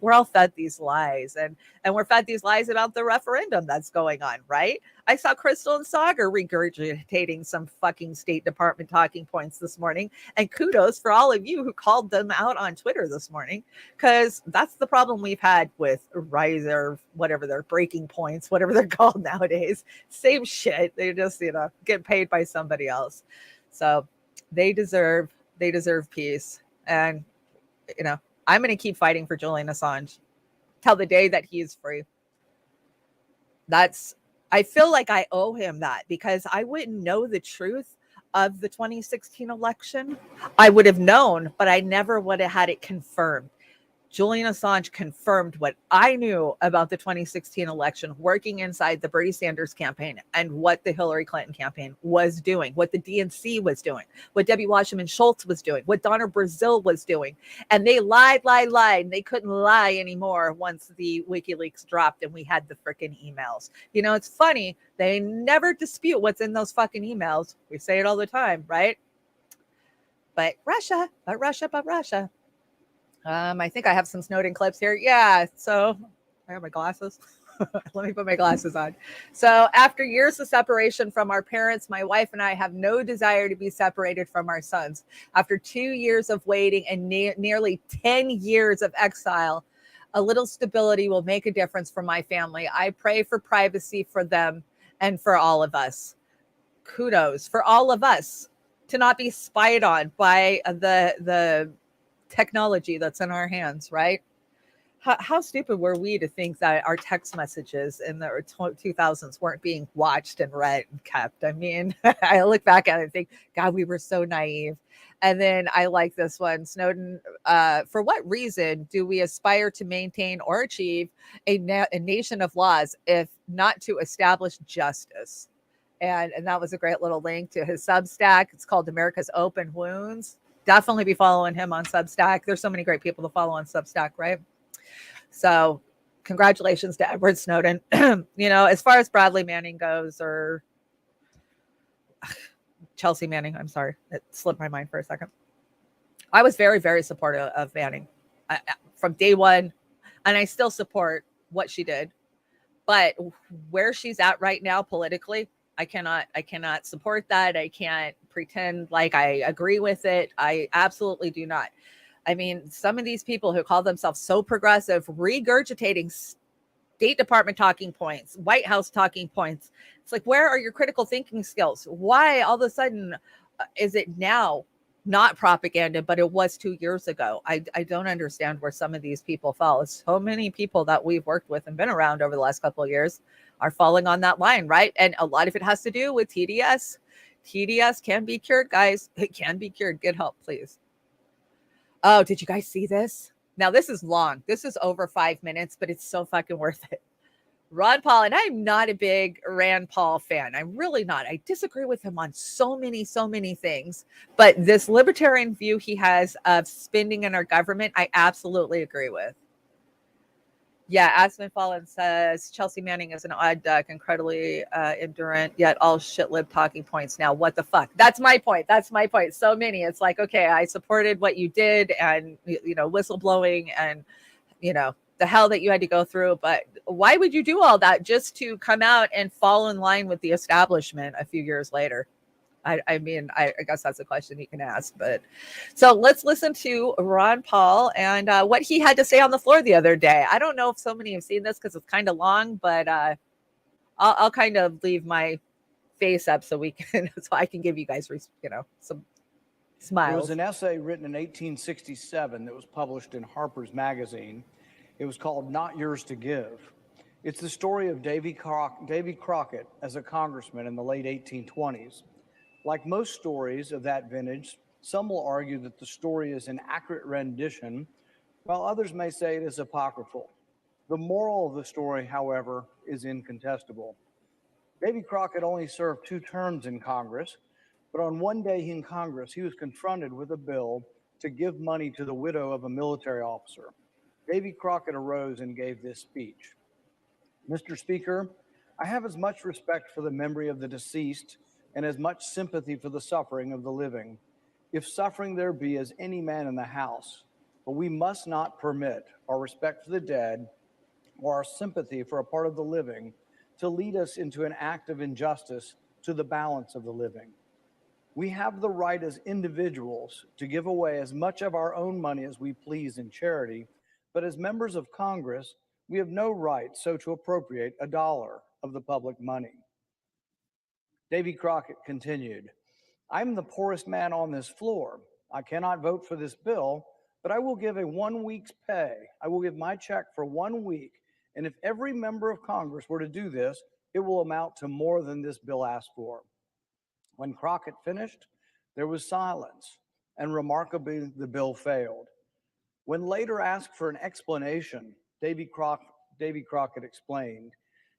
we're all fed these lies, and we're fed these lies about the referendum that's going on, right? I saw Crystal and Sagar regurgitating some fucking State Department talking points this morning, and kudos for all of you who called them out on Twitter this morning, because that's the problem we've had with Rise, or whatever their breaking points, whatever they're called nowadays. Same shit. They just get paid by somebody else. So they deserve peace, and I'm going to keep fighting for Julian Assange till the day that he is free. I feel like I owe him that, because I wouldn't know the truth of the 2016 election. I would have known, but I never would have had it confirmed. Julian Assange confirmed what I knew about the 2016 election, working inside the Bernie Sanders campaign and what the Hillary Clinton campaign was doing, what the DNC was doing, what Debbie Wasserman Schultz was doing, what Donna Brazil was doing. And they lied. And they couldn't lie anymore once the WikiLeaks dropped and we had the freaking emails. It's funny. They never dispute what's in those fucking emails. We say it all the time, right? But Russia. I think I have some Snowden clips here. Yeah, so I have my glasses. Let me put my glasses on. So after years of separation from our parents, my wife and I have no desire to be separated from our sons. After 2 years of waiting and nearly 10 years of exile, a little stability will make a difference for my family. I pray for privacy for them and for all of us. Kudos for all of us to not be spied on by the technology that's in our hands, right? How stupid were we to think that our text messages in the 2000s weren't being watched and read and kept? I mean, I look back at it and think, God, we were so naive. And then I like this one, Snowden. For what reason do we aspire to maintain or achieve a nation of laws if not to establish justice? And that was a great little link to his Substack. It's called America's Open Wounds. Definitely be following him on Substack. There's so many great people to follow on Substack, right? So congratulations to Edward Snowden. As far as Bradley Manning goes, or Chelsea Manning, I'm sorry, it slipped my mind for a second. I was very, very supportive of Manning from day one, and I still support what she did. But where she's at right now politically, I cannot support that. I can't pretend like I agree with it. I absolutely do not. I mean, some of these people who call themselves so progressive, regurgitating State Department talking points, White House talking points. It's like, where are your critical thinking skills? Why all of a sudden is it now not propaganda, but it was 2 years ago? I don't understand where some of these people fall. So many people that we've worked with and been around over the last couple of years are falling on that line, right? And a lot of it has to do with TDS. TDS can be cured, guys. It can be cured. Get help, please. Oh, did you guys see this? Now, this is long. This is over 5 minutes, but it's so fucking worth it. Ron Paul, and I'm not a big Rand Paul fan. I'm really not. I disagree with him on so many things. But this libertarian view he has of spending in our government, I absolutely agree with. Yeah, Aspen Fallen says Chelsea Manning is an odd duck, incredibly endurant, yet all shit-lib talking points now. What the fuck? That's my point. So many. It's like, okay, I supported what you did, and whistleblowing, and the hell that you had to go through. But why would you do all that just to come out and fall in line with the establishment a few years later? I mean, I guess that's a question you can ask. But so let's listen to Ron Paul and what he had to say on the floor the other day. I don't know if so many have seen this because it's kind of long, but I'll kind of leave my face up so I can give you guys, some smiles. There was an essay written in 1867 that was published in Harper's Magazine. It was called Not Yours to Give. It's the story of Davy Crockett as a congressman in the late 1820s. Like most stories of that vintage, some will argue that the story is an accurate rendition, while others may say it is apocryphal. The moral of the story, however, is incontestable. Davy Crockett only served 2 terms in Congress, but on one day in Congress, he was confronted with a bill to give money to the widow of a military officer. Davy Crockett arose and gave this speech. Mr. Speaker, I have as much respect for the memory of the deceased and as much sympathy for the suffering of the living, if suffering there be as any man in the house. But we must not permit our respect for the dead or our sympathy for a part of the living to lead us into an act of injustice to the balance of the living. We have the right as individuals to give away as much of our own money as we please in charity, but as members of Congress, we have no right so to appropriate a dollar of the public money. Davy Crockett continued, I'm the poorest man on this floor. I cannot vote for this bill, but I will give a 1 week's pay. I will give my check for 1 week. And if every member of Congress were to do this, it will amount to more than this bill asked for. When Crockett finished, there was silence, and remarkably, the bill failed. When later asked for an explanation, Davy Crockett explained.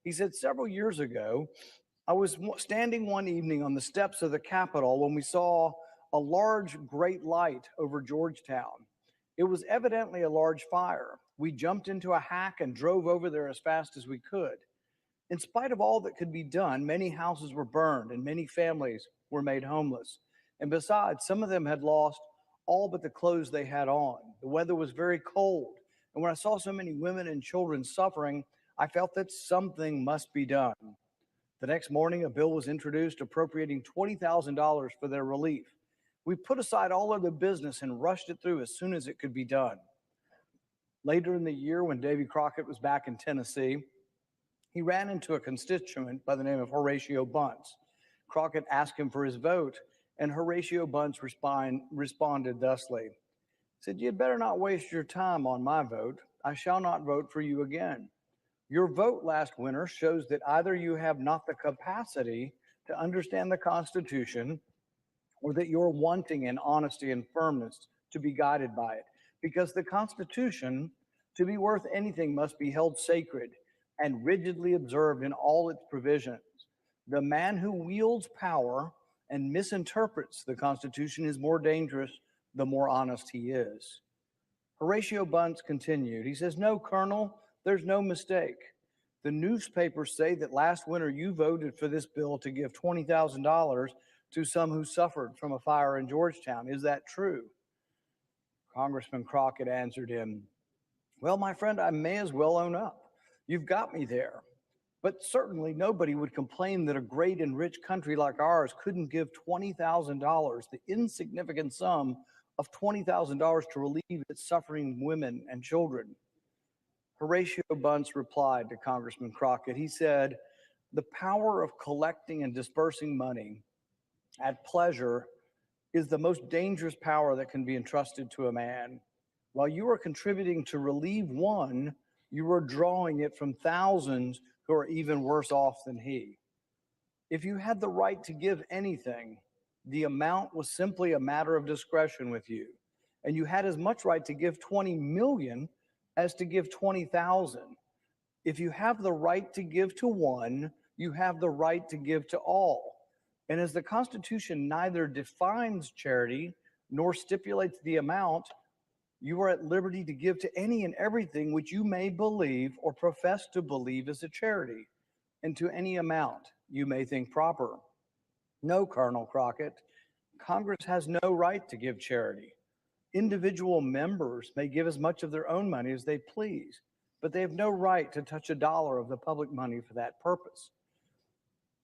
He said, several years ago, I was standing one evening on the steps of the Capitol when we saw a large, great light over Georgetown. It was evidently a large fire. We jumped into a hack and drove over there as fast as we could. In spite of all that could be done, many houses were burned and many families were made homeless. And besides, some of them had lost all but the clothes they had on. The weather was very cold. And when I saw so many women and children suffering, I felt that something must be done. The next morning, a bill was introduced appropriating $20,000 for their relief. We put aside all other business and rushed it through as soon as it could be done. Later in the year, when Davy Crockett was back in Tennessee, he ran into a constituent by the name of Horatio Bunce. Crockett asked him for his vote, and Horatio Bunce responded thusly. He said, you'd better not waste your time on my vote. I shall not vote for you again. Your vote last winter shows that either you have not the capacity to understand the Constitution or that you're wanting in honesty and firmness to be guided by it. Because the Constitution, to be worth anything, must be held sacred and rigidly observed in all its provisions. The man who wields power and misinterprets the Constitution is more dangerous the more honest he is. Horatio Bunce continued. He says, no, Colonel, there's no mistake. The newspapers say that last winter you voted for this bill to give $20,000 to some who suffered from a fire in Georgetown. Is that true? Congressman Crockett answered him, well, my friend, I may as well own up. You've got me there. But certainly nobody would complain that a great and rich country like ours couldn't give $20,000, the insignificant sum of $20,000 to relieve its suffering women and children. Horatio Bunce replied to Congressman Crockett. He said, the power of collecting and dispersing money at pleasure is the most dangerous power that can be entrusted to a man. While you are contributing to relieve one, you are drawing it from thousands who are even worse off than he. If you had the right to give anything, the amount was simply a matter of discretion with you. And you had as much right to give 20 million as to give 20,000. If you have the right to give to one, you have the right to give to all. And as the Constitution neither defines charity nor stipulates the amount, you are at liberty to give to any and everything which you may believe or profess to believe is a charity, and to any amount you may think proper. No, Colonel Crockett, Congress has no right to give charity. Individual members may give as much of their own money as they please, but they have no right to touch a dollar of the public money for that purpose.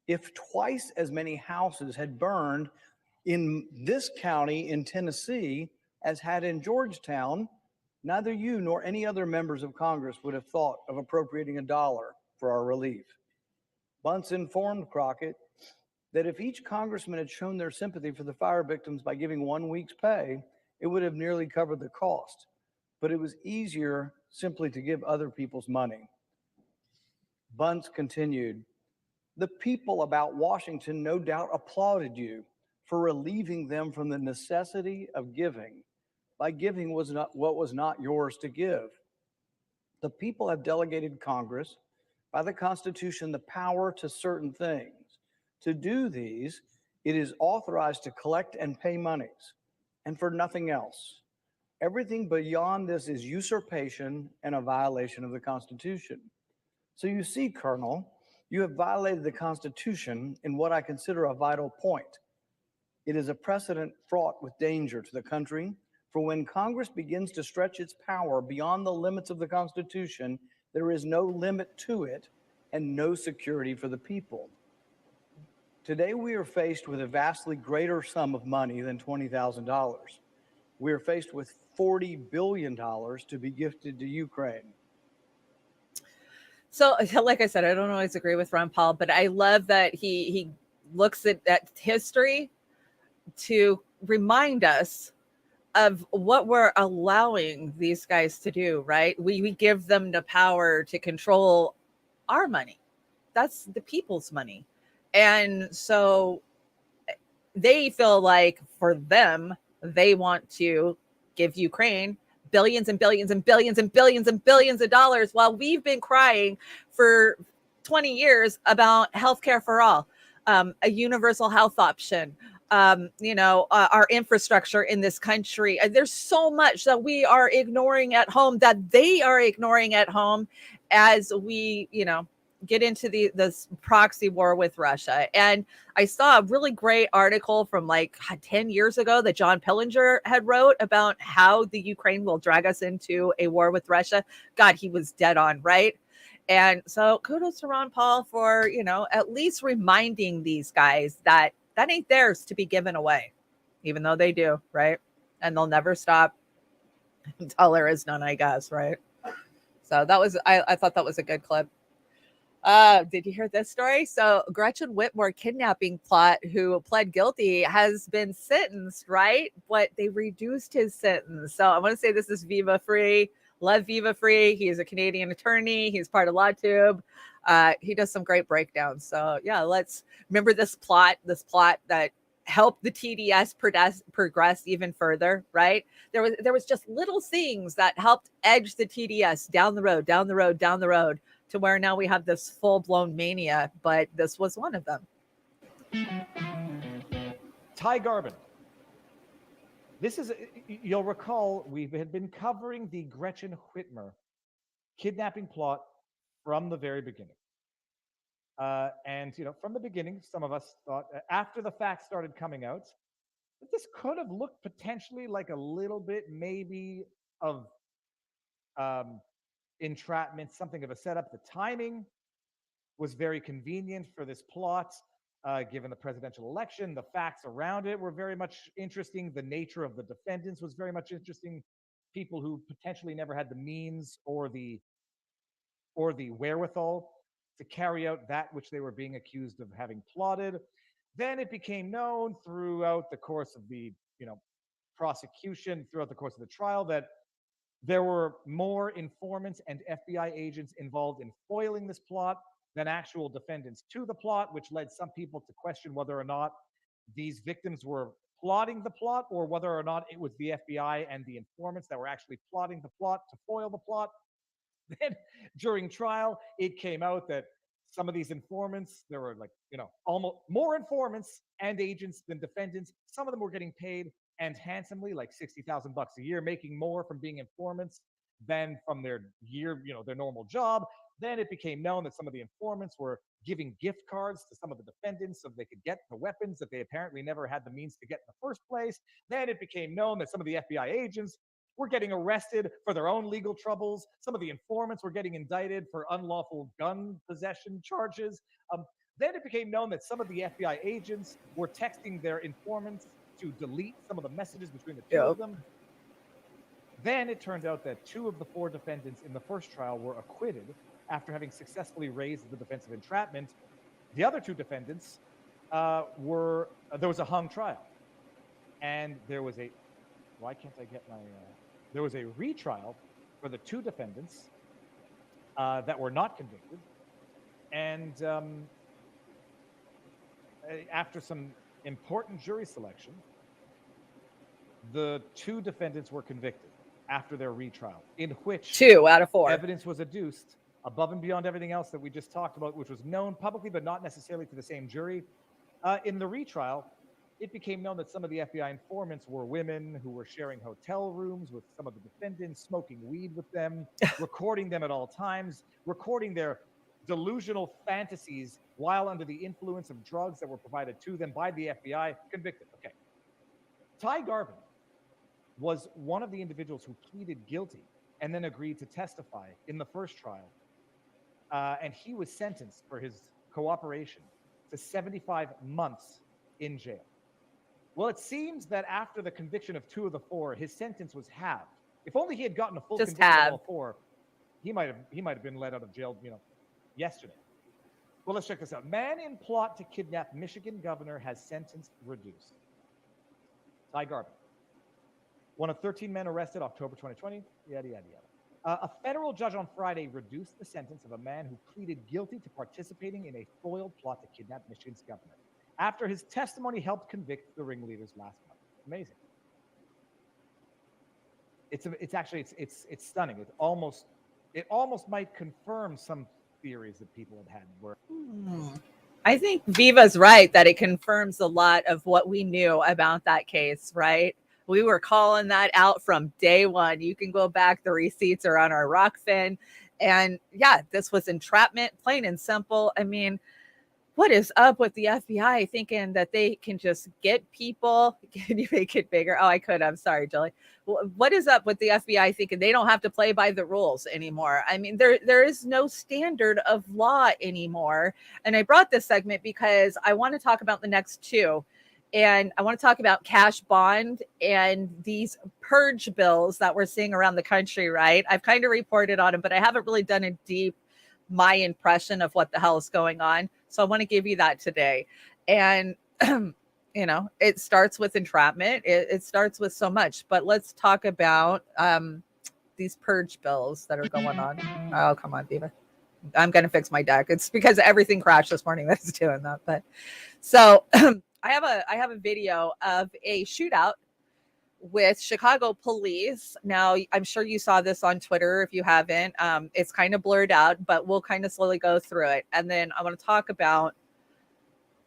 If twice as many houses had burned in this county in Tennessee as had in Georgetown, neither you nor any other members of Congress would have thought of appropriating a dollar for our relief. Bunce informed Crockett that if each congressman had shown their sympathy for the fire victims by giving 1 week's pay, it would have nearly covered the cost. But it was easier simply to give other people's money. Bunce continued, the people about Washington no doubt applauded you for relieving them from the necessity of giving by giving what was not yours to give. The people have delegated Congress by the Constitution the power to certain things. To do these, it is authorized to collect and pay monies, and for nothing else. Everything beyond this is usurpation and a violation of the Constitution. So you see, Colonel, you have violated the Constitution in what I consider a vital point. It is a precedent fraught with danger to the country, for when Congress begins to stretch its power beyond the limits of the Constitution, there is no limit to it and no security for the people. Today, we are faced with a vastly greater sum of money than $20,000. We are faced with $40 billion to be gifted to Ukraine. So, like I said, I don't always agree with Ron Paul, but I love that he looks at history to remind us of what we're allowing these guys to do, right? We give them the power to control our money. That's the people's money. And so they feel like for them, they want to give Ukraine billions and billions and billions and billions and billions of dollars while we've been crying for 20 years about healthcare for all, a universal health option, our infrastructure in this country. There's so much that we are ignoring at home that they are ignoring at home as we, get into this proxy war with Russia. And I saw a really great article from like 10 years ago that John Pillinger had wrote about how the Ukraine will drag us into a war with Russia. God, he was dead on, right? And so kudos to Ron Paul for, at least reminding these guys that ain't theirs to be given away, even though they do, right? And they'll never stop until there is none, I guess, right? So that was, I thought that was a good clip. Did you hear this story? So Gretchen Whitmore kidnapping plot, who pled guilty, has been sentenced, right? But they reduced his sentence. So I want to say this is Viva Free. Love Viva Free. He is a Canadian attorney. He's part of LawTube. He does some great breakdowns. So yeah, let's remember this plot that helped the TDS progress even further, right? There was just little things that helped edge the TDS down the road, to where now we have this full-blown mania, but this was one of them. Ty Garbin. This is, you'll recall, we had been covering the Gretchen Whitmer kidnapping plot from the very beginning. And from the beginning, some of us thought, after the facts started coming out, that this could have looked potentially like a little bit maybe of entrapment, something of a setup. The timing was very convenient for this plot, given the presidential election. The facts around it were very much interesting. The nature of the defendants was very much interesting. People who potentially never had the means or the wherewithal to carry out that which they were being accused of having plotted. Then it became known throughout the course of the prosecution, throughout the course of the trial, that there were more informants and FBI agents involved in foiling this plot than actual defendants to the plot, which led some people to question whether or not these victims were plotting the plot or whether or not it was the FBI and the informants that were actually plotting the plot to foil the plot. Then during trial, it came out that some of these informants, there were almost more informants and agents than defendants. Some of them were getting paid, and handsomely, like $60,000 a year, making more from being informants than from their their normal job. Then it became known that some of the informants were giving gift cards to some of the defendants so they could get the weapons that they apparently never had the means to get in the first place. Then it became known that some of the FBI agents were getting arrested for their own legal troubles. Some of the informants were getting indicted for unlawful gun possession charges. Then it became known that some of the FBI agents were texting their informants to delete some of the messages between the two of them. Then it turned out that 2 of the 4 defendants in the first trial were acquitted after having successfully raised the defense of entrapment. The other 2 defendants there was a hung trial. And there was a, there was a retrial for the 2 defendants that were not convicted. And after some important jury selection, the 2 defendants were convicted after their retrial, in which 2 out of 4 evidence was adduced above and beyond everything else that we just talked about, which was known publicly but not necessarily to the same jury. In the retrial, it became known that some of the FBI informants were women who were sharing hotel rooms with some of the defendants, smoking weed with them, recording them at all times, recording their delusional fantasies while under the influence of drugs that were provided to them by the FBI. Convicted. Okay. Ty Garvin was one of the individuals who pleaded guilty and then agreed to testify in the first trial. And he was sentenced for his cooperation to 75 months in jail. Well, it seems that after the conviction of 2 of the 4, his sentence was halved. If only he had gotten a full Just conviction halved. of all 4, he might have been let out of jail, yesterday. Well, let's check this out. Man in plot to kidnap Michigan governor has sentence reduced. Ty Garvin. One of 13 men arrested October 2020, yada, yada, yada. A federal judge on Friday reduced the sentence of a man who pleaded guilty to participating in a foiled plot to kidnap Michigan's governor after his testimony helped convict the ringleaders last month. Amazing. It's stunning. It almost might confirm some theories that people had where I think Viva's right that it confirms a lot of what we knew about that case, right? We were calling that out from day one. You can go back. The receipts are on our Rockfin. And yeah, this was entrapment, plain and simple. I mean, what is up with the FBI thinking that they can just get people? Can you make it bigger? Oh, I could. I'm sorry, Julie. What is up with the FBI thinking they don't have to play by the rules anymore? I mean, there is no standard of law anymore. And I brought this segment because I want to talk about the next 2. And I want to talk about cash bond and these purge bills that we're seeing around the country, right? I've kind of reported on them, but I haven't really done a deep my impression of what the hell is going on. So I want to give you that today. And, it starts with entrapment. It starts with so much, but let's talk about these purge bills that are going on. Oh, come on, Diva. I'm going to fix my deck. It's because everything crashed this morning that's doing that. But so I have a video of a shootout with Chicago police. Now, I'm sure you saw this on Twitter. If you haven't, it's kind of blurred out, but we'll kind of slowly go through it. And then I want to talk about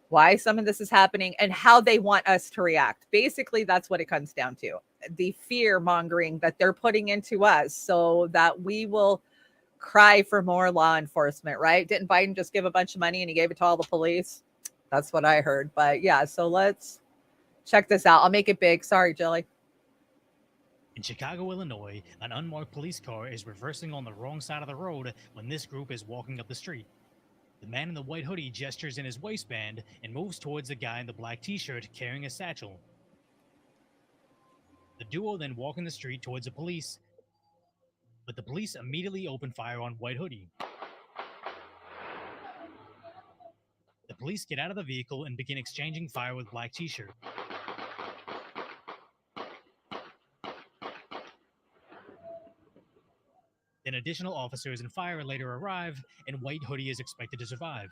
why some of this is happening and how they want us to react. Basically, that's what it comes down to. The fear mongering that they're putting into us so that we will cry for more law enforcement, right? Didn't Biden just give a bunch of money and he gave it to all the police? That's what I heard. But yeah, so let's check this out. I'll make it big. Sorry, Jilly. In Chicago, Illinois, an unmarked police car is reversing on the wrong side of the road when this group is walking up the street. The man in the white hoodie gestures in his waistband and moves towards the guy in the black t-shirt carrying a satchel. The duo then walk in the street towards the police, but the police immediately open fire on white hoodie. The police get out of the vehicle and begin exchanging fire with black t-shirt. Then additional officers and fire later arrive, and white hoodie is expected to survive.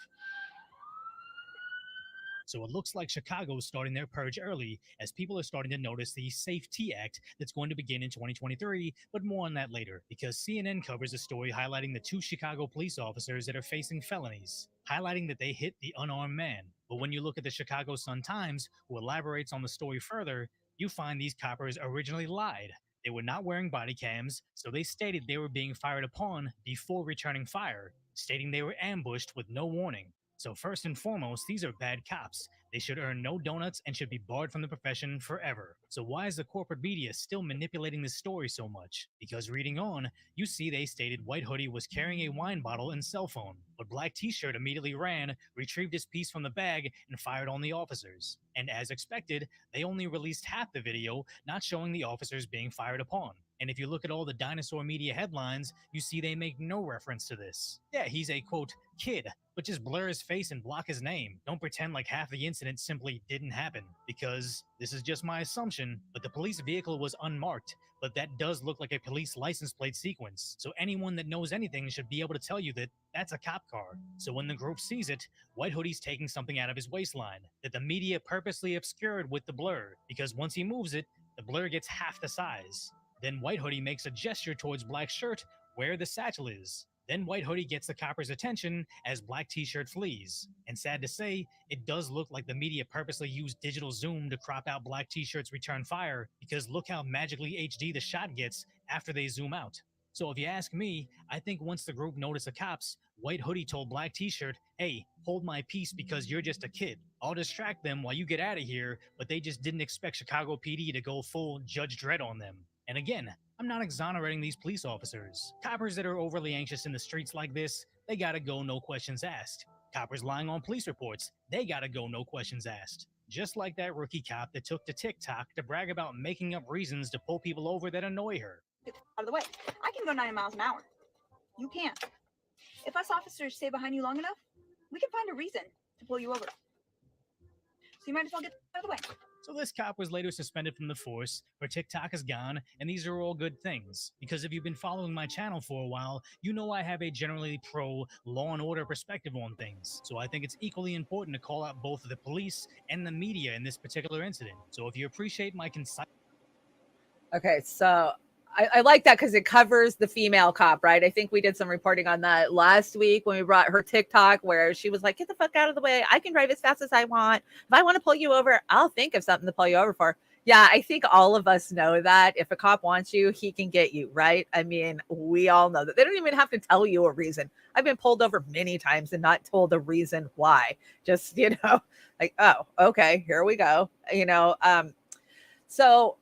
So it looks like Chicago is starting their purge early, as people are starting to notice the Safety Act that's going to begin in 2023, but more on that later, because CNN covers a story highlighting the 2 Chicago police officers that are facing felonies, highlighting that they hit the unarmed man. But when you look at the Chicago Sun-Times, who elaborates on the story further, you find these coppers originally lied. They were not wearing body cams, so they stated they were being fired upon before returning fire, stating they were ambushed with no warning. So first and foremost, these are bad cops. They should earn no donuts and should be barred from the profession forever. So why is the corporate media still manipulating this story so much? Because reading on, you see they stated White Hoodie was carrying a wine bottle and cell phone, but Black T-shirt immediately ran, retrieved his piece from the bag, and fired on the officers. And as expected, they only released half the video, not showing the officers being fired upon. And if you look at all the dinosaur media headlines, you see they make no reference to this. Yeah, he's a, quote, kid. but just blur his face and block his name. Don't pretend like half the incident simply didn't happen, because this is just my assumption, but the police vehicle was unmarked. But that does look like a police license plate sequence. So anyone that knows anything should be able to tell you that that's a cop car. So when the group sees it, White Hoodie's taking something out of his waistline that the media purposely obscured with the blur, because once he moves it, the blur gets half the size. Then White Hoodie makes a gesture towards Black Shirt where the satchel is. Then White Hoodie gets the copper's attention as Black T-Shirt flees. And sad to say, it does look like the media purposely used digital zoom to crop out Black T-Shirt's return fire, because look how magically HD the shot gets after they zoom out. So if you ask me, I think once the group noticed the cops, White Hoodie told Black T-Shirt, hey, hold my peace because you're just a kid. I'll distract them while you get out of here, but they just didn't expect Chicago PD to go full Judge Dredd on them. And again, I'm not exonerating these police officers. Coppers that are overly anxious in the streets like this, they gotta go, no questions asked. Coppers lying on police reports, they gotta go, no questions asked. Just like that rookie cop that took to TikTok to brag about making up reasons to pull people over that annoy her. Out of the way. I can go 90 miles an hour. You can't. If us officers stay behind you long enough, we can find a reason to pull you over. So you might as well get out of the way. So this cop was later suspended from the force, her TikTok is gone, and these are all good things. Because if you've been following my channel for a while, you know I have a generally pro law and order perspective on things. So I think it's equally important to call out both the police and the media in this particular incident. So if you appreciate my concise... Okay, so I like that because it covers the female cop, right? I think we did some reporting on that last week when we brought her TikTok where she was like, get the fuck out of the way. I can drive as fast as I want. If I want to pull you over, I'll think of something to pull you over for. Yeah, I think all of us know that if a cop wants you, he can get you, right? I mean, we all know that. They don't even have to tell you a reason. I've been pulled over many times and not told a reason why. Just, like, oh, okay, here we go. So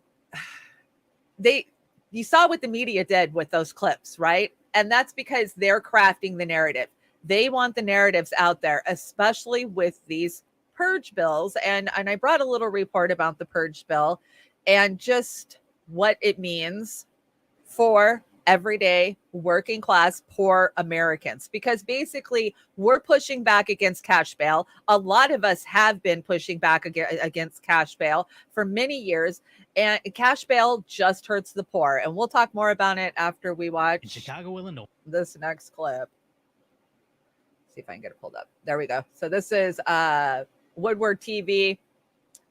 you saw what the media did with those clips, right? And that's because they're crafting the narrative. They want the narratives out there, especially with these purge bills. And I brought a little report about the purge bill and just what it means for everyday working class poor Americans, because basically we're pushing back against cash bail. A lot of us have been pushing back against cash bail for many years, and cash bail just hurts the poor. And we'll talk more about it after we watch in Chicago, Illinois, this next clip. See if I can get it pulled up. There we go. So this is Woodward TV.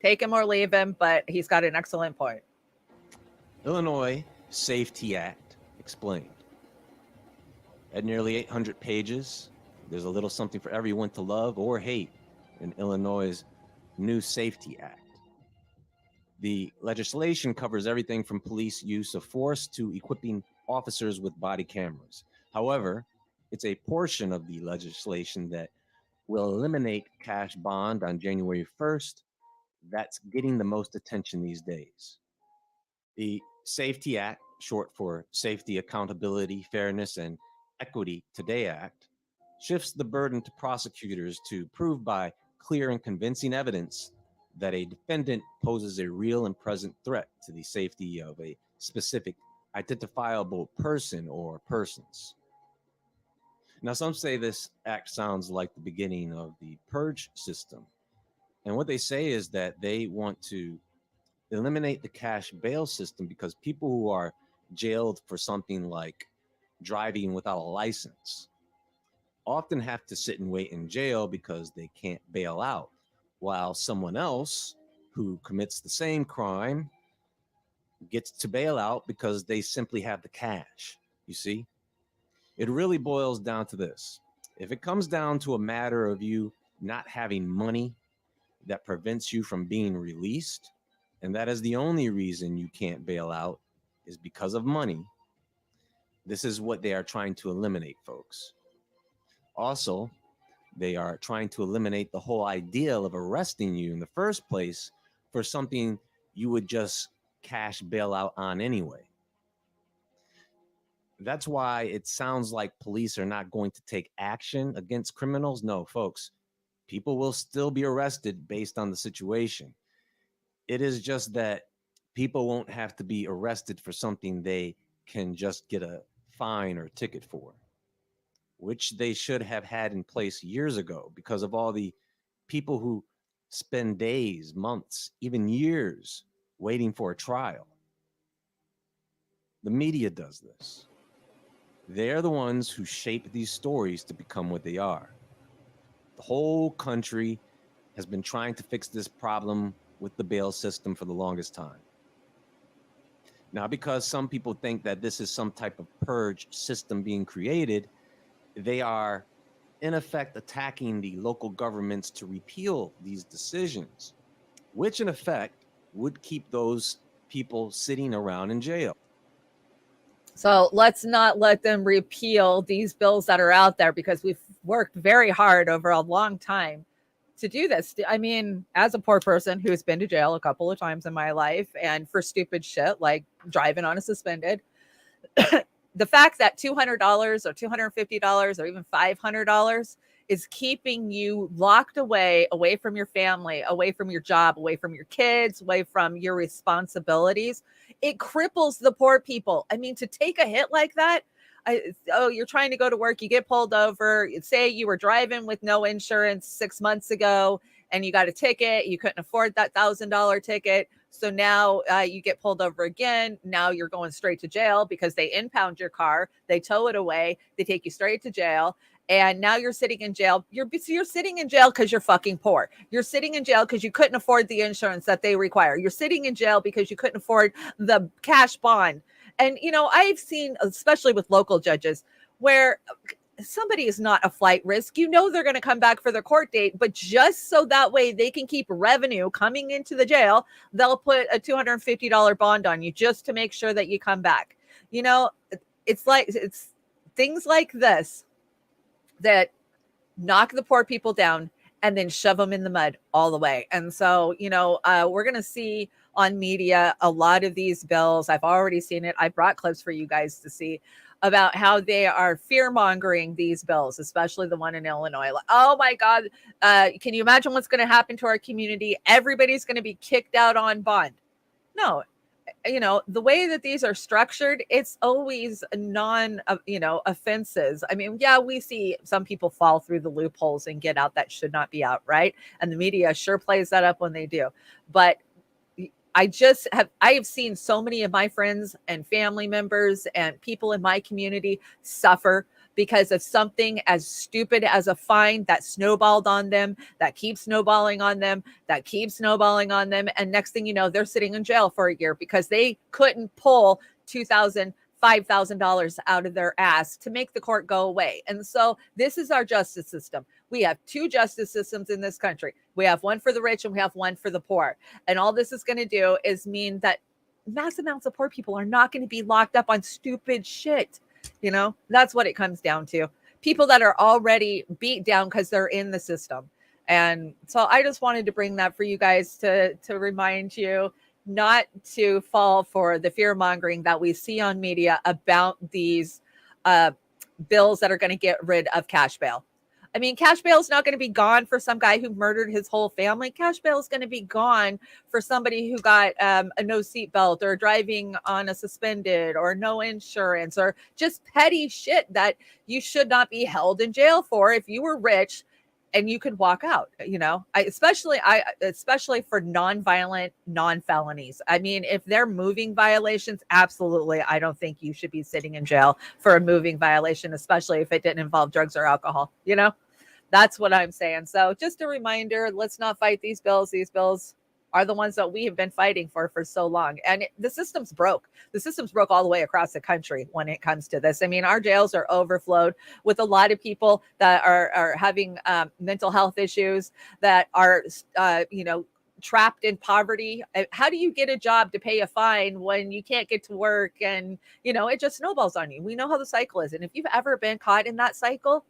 Take him or leave him, but he's got an excellent point. Illinois Safety Act explained. At nearly 800 pages, there's a little something for everyone to love or hate in Illinois' new Safety Act. The legislation covers everything from police use of force to equipping officers with body cameras. However, it's a portion of the legislation that will eliminate cash bond on January 1st that's getting the most attention these days. The Safety Act, short for Safety, Accountability, Fairness, and Equity Today Act, shifts the burden to prosecutors to prove by clear and convincing evidence that a defendant poses a real and present threat to the safety of a specific identifiable person or persons. Now, some say this act sounds like the beginning of the purge system. And what they say is that they want to eliminate the cash bail system because people who are jailed for something like driving without a license often have to sit and wait in jail because they can't bail out, while someone else who commits the same crime gets to bail out because they simply have the cash. You see, it really boils down to this. If it comes down to a matter of you not having money that prevents you from being released, and that is the only reason you can't bail out is because of money, this is what they are trying to eliminate, folks. Also, they are trying to eliminate the whole idea of arresting you in the first place for something you would just cash bail out on anyway. That's why it sounds like police are not going to take action against criminals. No, folks, people will still be arrested based on the situation. It is just that people won't have to be arrested for something they can just get a fine or ticket for. which they should have had in place years ago because of all the people who spend days, months, even years waiting for a trial. The media does this. They're the ones who shape these stories to become what they are. The whole country has been trying to fix this problem with the bail system for the longest time. Now, because some people think that this is some type of purge system being created, they are in effect attacking the local governments to repeal these decisions, which in effect would keep those people sitting around in jail. So let's not let them repeal these bills that are out there, because we've worked very hard over a long time to do this. I mean, as a poor person who's been to jail a couple of times in my life, and for stupid shit like driving on a suspended, the fact that $200 or $250 or even $500 is keeping you locked away from your family, away from your job, away from your kids, away from your responsibilities, it cripples the poor people. I mean, to take a hit like that, you're trying to go to work, you get pulled over, say you were driving with no insurance 6 months ago and you got a ticket, you couldn't afford that $1,000 ticket. So now you get pulled over again. Now you're going straight to jail because they impound your car, they tow it away, they take you straight to jail. And now you're sitting in jail. You're sitting in jail because you're fucking poor. You're sitting in jail because you couldn't afford the insurance that they require. You're sitting in jail because you couldn't afford the cash bond. And, you know, I've seen, especially with local judges, where somebody is not a flight risk. You know, they're going to come back for their court date, but just so that way they can keep revenue coming into the jail, they'll put a $250 bond on you just to make sure that you come back. You know, it's things like this that knock the poor people down and then shove them in the mud all the way. And so, you know, we're going to see on media a lot of these bills. I've already seen it. I brought clips for you guys to see about how they are fear-mongering these bills, especially the one in Illinois. Like, oh my God, can you imagine what's going to happen to our community? Everybody's going to be kicked out on bond. No, you know, the way that these are structured, it's always offenses. I mean, yeah, we see some people fall through the loopholes and get out that should not be out, right? And the media sure plays that up when they do. But I have seen so many of my friends and family members and people in my community suffer because of something as stupid as a fine that snowballed on them, that keeps snowballing on them, that keeps snowballing on them. And next thing you know, they're sitting in jail for a year because they couldn't pull $2,000, $5,000 out of their ass to make the court go away. And so this is our justice system. We have two justice systems in this country. We have one for the rich and we have one for the poor. And all this is going to do is mean that mass amounts of poor people are not going to be locked up on stupid shit. You know, that's what it comes down to. People that are already beat down because they're in the system. And so I just wanted to bring that for you guys to remind you not to fall for the fear mongering that we see on media about these bills that are going to get rid of cash bail. I mean, cash bail is not going to be gone for some guy who murdered his whole family. Cash bail is going to be gone for somebody who got a no seatbelt or driving on a suspended or no insurance or just petty shit that you should not be held in jail for if you were rich and you could walk out, you know, especially for nonviolent, non-felonies. I mean, if they're moving violations, absolutely. I don't think you should be sitting in jail for a moving violation, especially if it didn't involve drugs or alcohol, you know, that's what I'm saying. So just a reminder, let's not fight these bills. These bills are the ones that we have been fighting for so long. And the system's broke. The system's broke all the way across the country when it comes to this. I mean, our jails are overflowed with a lot of people that are having mental health issues, that are, trapped in poverty. How do you get a job to pay a fine when you can't get to work? And, you know, it just snowballs on you. We know how the cycle is. And if you've ever been caught in that cycle,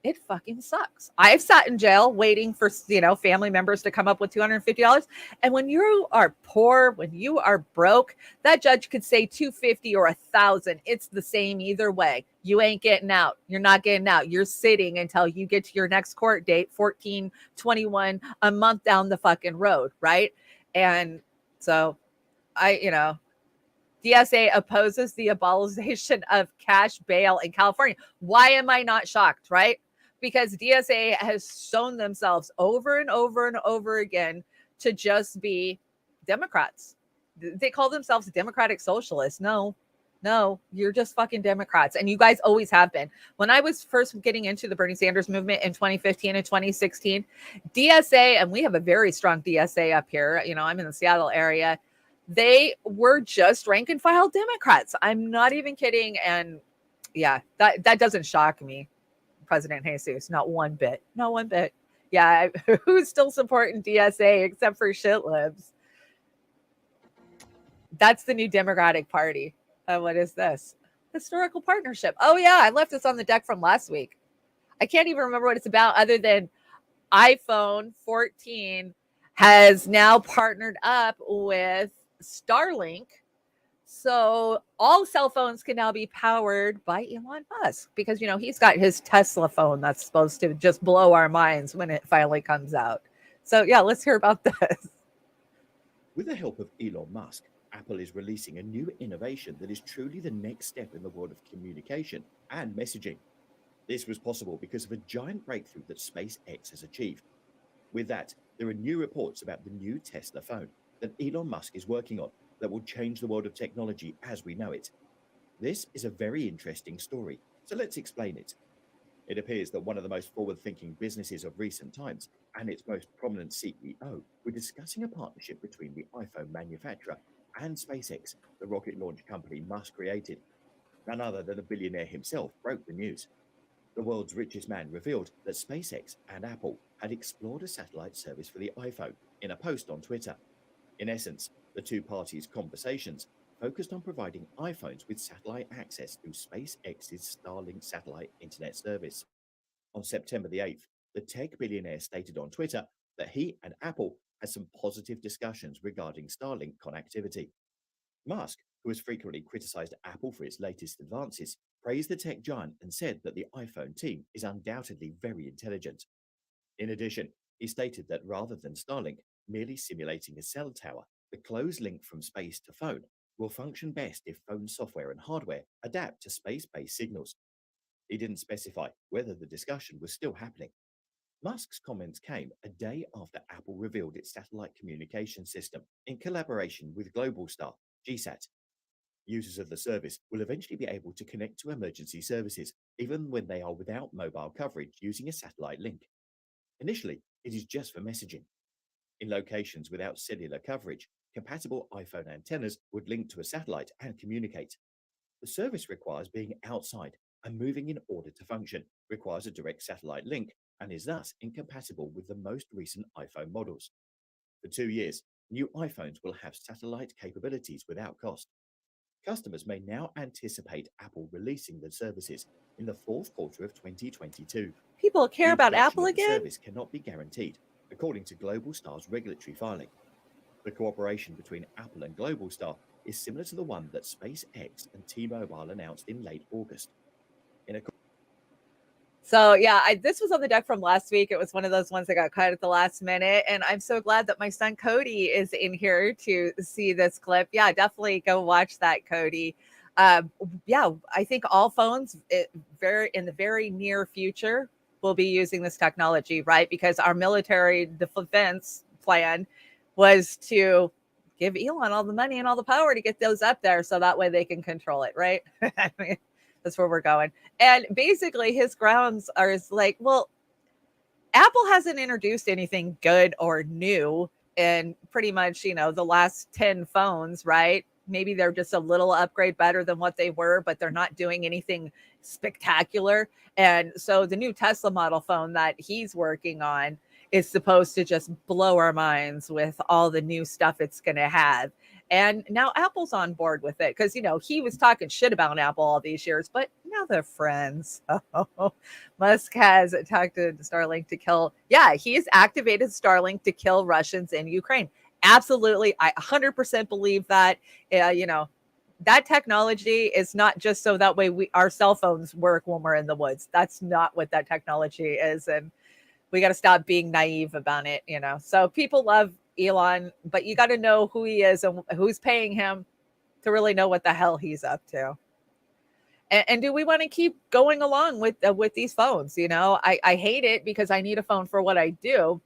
it fucking sucks. I've sat in jail waiting for, family members to come up with $250. And when you are poor, when you are broke, that judge could say $250 or $1,000. It's the same either way. You ain't getting out. You're not getting out. You're sitting until you get to your next court date, 14/21, a month down the fucking road. Right. And so DSA opposes the abolition of cash bail in California. Why am I not shocked, right? Because DSA has shown themselves over and over and over again to just be Democrats. They call themselves Democratic Socialists. No, you're just fucking Democrats. And you guys always have been. When I was first getting into the Bernie Sanders movement in 2015 and 2016, DSA, and we have a very strong DSA up here. You know, I'm in the Seattle area. They were just rank and file Democrats. I'm not even kidding. And yeah, that doesn't shock me, President Jesus. Not one bit. Not one bit. Yeah, who's still supporting DSA except for shit libs? That's the new Democratic Party. What is this? Historical partnership. Oh, yeah. I left this on the deck from last week. I can't even remember what it's about other than iPhone 14 has now partnered up with Starlink. So all cell phones can now be powered by Elon Musk because, you know, he's got his Tesla phone that's supposed to just blow our minds when it finally comes out. So, yeah, let's hear about this. With the help of Elon Musk, Apple is releasing a new innovation that is truly the next step in the world of communication and messaging. This was possible because of a giant breakthrough that SpaceX has achieved. With that, there are new reports about the new Tesla phone that Elon Musk is working on that will change the world of technology as we know it. This is a very interesting story, so let's explain it. It appears that one of the most forward-thinking businesses of recent times and its most prominent CEO were discussing a partnership between the iPhone manufacturer and SpaceX, the rocket launch company Musk created. None other than a billionaire himself broke the news. The world's richest man revealed that SpaceX and Apple had explored a satellite service for the iPhone in a post on Twitter. In essence, the two parties' conversations focused on providing iPhones with satellite access through SpaceX's Starlink satellite internet service. On September the 8th, the tech billionaire stated on Twitter that he and Apple had some positive discussions regarding Starlink connectivity. Musk, who has frequently criticized Apple for its latest advances, praised the tech giant and said that the iPhone team is undoubtedly very intelligent. In addition, he stated that rather than Starlink merely simulating a cell tower, the closed link from space to phone will function best if phone software and hardware adapt to space-based signals. He didn't specify whether the discussion was still happening. Musk's comments came a day after Apple revealed its satellite communication system in collaboration with Globalstar, GSAT. Users of the service will eventually be able to connect to emergency services, even when they are without mobile coverage using a satellite link. Initially, it is just for messaging. In locations without cellular coverage, compatible iPhone antennas would link to a satellite and communicate. The service requires being outside and moving in order to function, requires a direct satellite link, and is thus incompatible with the most recent iPhone models. For 2 years, new iPhones will have satellite capabilities without cost. Customers may now anticipate Apple releasing the services in the fourth quarter of 2022. People care The about introduction Apple of the again? service cannot be guaranteed, according to Globalstar's regulatory filing. The cooperation between Apple and Globalstar is similar to the one that SpaceX and T-Mobile announced in late August. So yeah, this was on the deck from last week. It was one of those ones that got cut at the last minute. And I'm so glad that my son Cody is in here to see this clip. Yeah, definitely go watch that, Cody. Yeah, I think all phones in the very near future will be using this technology, right? Because our military defense plan was to give Elon all the money and all the power to get those up there so that way they can control it, right? I mean, that's where we're going. And basically his grounds are like, well, Apple hasn't introduced anything good or new in pretty much, the last 10 phones, right? Maybe they're just a little upgrade better than what they were, but they're not doing anything spectacular. And so the new Tesla model phone that he's working on is supposed to just blow our minds with all the new stuff it's going to have. And now Apple's on board with it because, he was talking shit about Apple all these years, but now they're friends. Musk has talked to Starlink to kill. Yeah, he's activated Starlink to kill Russians in Ukraine. Absolutely. I 100% believe that, that technology is not just so that way our cell phones work when we're in the woods. That's not what that technology is. And we got to stop being naive about it, So people love Elon, but you got to know who he is and who's paying him to really know what the hell he's up to. And do we want to keep going along with these phones? You know, I hate it because I need a phone for what I do,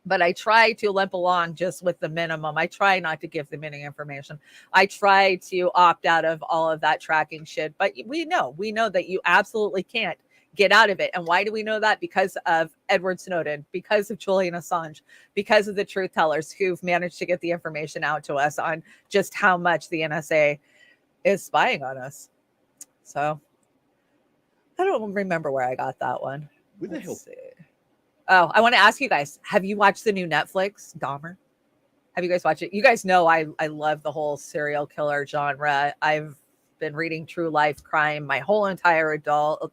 but I try to limp along just with the minimum. I try not to give them any information. I try to opt out of all of that tracking shit. But we know that you absolutely can't get out of it. And why do we know that? Because of Edward Snowden, because of Julian Assange, because of the truth tellers who've managed to get the information out to us on just how much the NSA is spying on us. So I don't remember where I got that one. With the help. Oh, I want to ask you guys, have you watched the new Netflix Dahmer? Have you guys watched it? You guys know I love the whole serial killer genre. I've been reading true life crime my whole entire adult,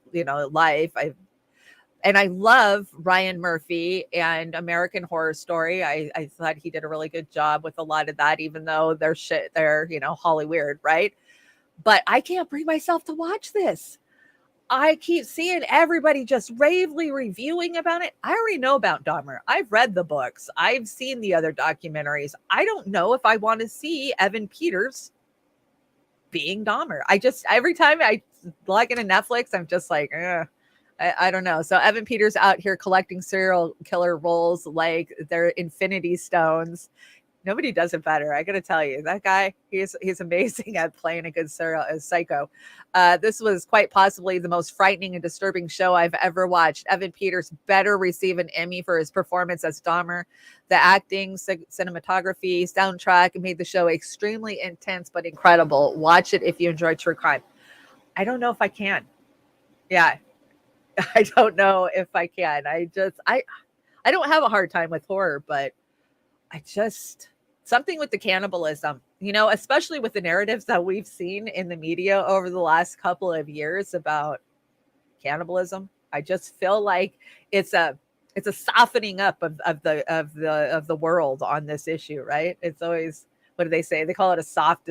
life. I love Ryan Murphy and American Horror Story. I thought he did a really good job with a lot of that, even though they're Hollyweird, right? But I can't bring myself to watch this. I keep seeing everybody just ravely reviewing about it. I already know about Dahmer. I've read the books. I've seen the other documentaries. I don't know if I want to see Evan Peters being Dahmer. Every time I log into Netflix, I'm just like, I don't know. So Evan Peters out here collecting serial killer roles like they're Infinity Stones. Nobody does it better. I got to tell you, that guy, he's amazing at playing a good psycho. This was quite possibly the most frightening and disturbing show I've ever watched. Evan Peters better receive an Emmy for his performance as Dahmer. The acting, cinematography, soundtrack made the show extremely intense but incredible. Watch it if you enjoy true crime. I don't know if I can. Yeah, I don't know if I can. I don't have a hard time with horror, but something with the cannibalism, especially with the narratives that we've seen in the media over the last couple of years about cannibalism. I just feel like it's a softening up of the world on this issue, right? It's always, what do they say? They call it a soft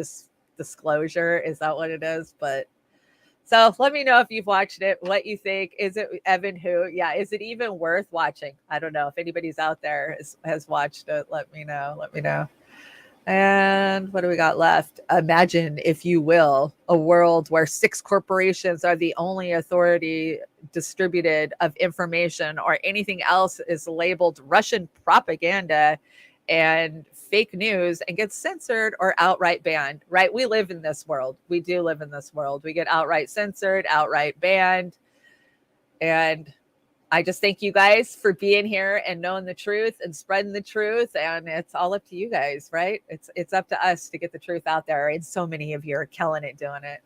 disclosure. Is that what it is? But so let me know if you've watched it, what you think. Is it Evan who? Yeah. Is it even worth watching? I don't know. If anybody's out there has watched it, let me know. Let me know. And what do we got left? Imagine, if you will, a world where 6 corporations are the only authority distributed of information, or anything else is labeled Russian propaganda and fake news and gets censored or outright banned, right? We live in this world. We do live in this world. We get outright censored, outright banned. And I just thank you guys for being here and knowing the truth and spreading the truth. And it's all up to you guys, right? It's up to us to get the truth out there. And so many of you are killing it doing it.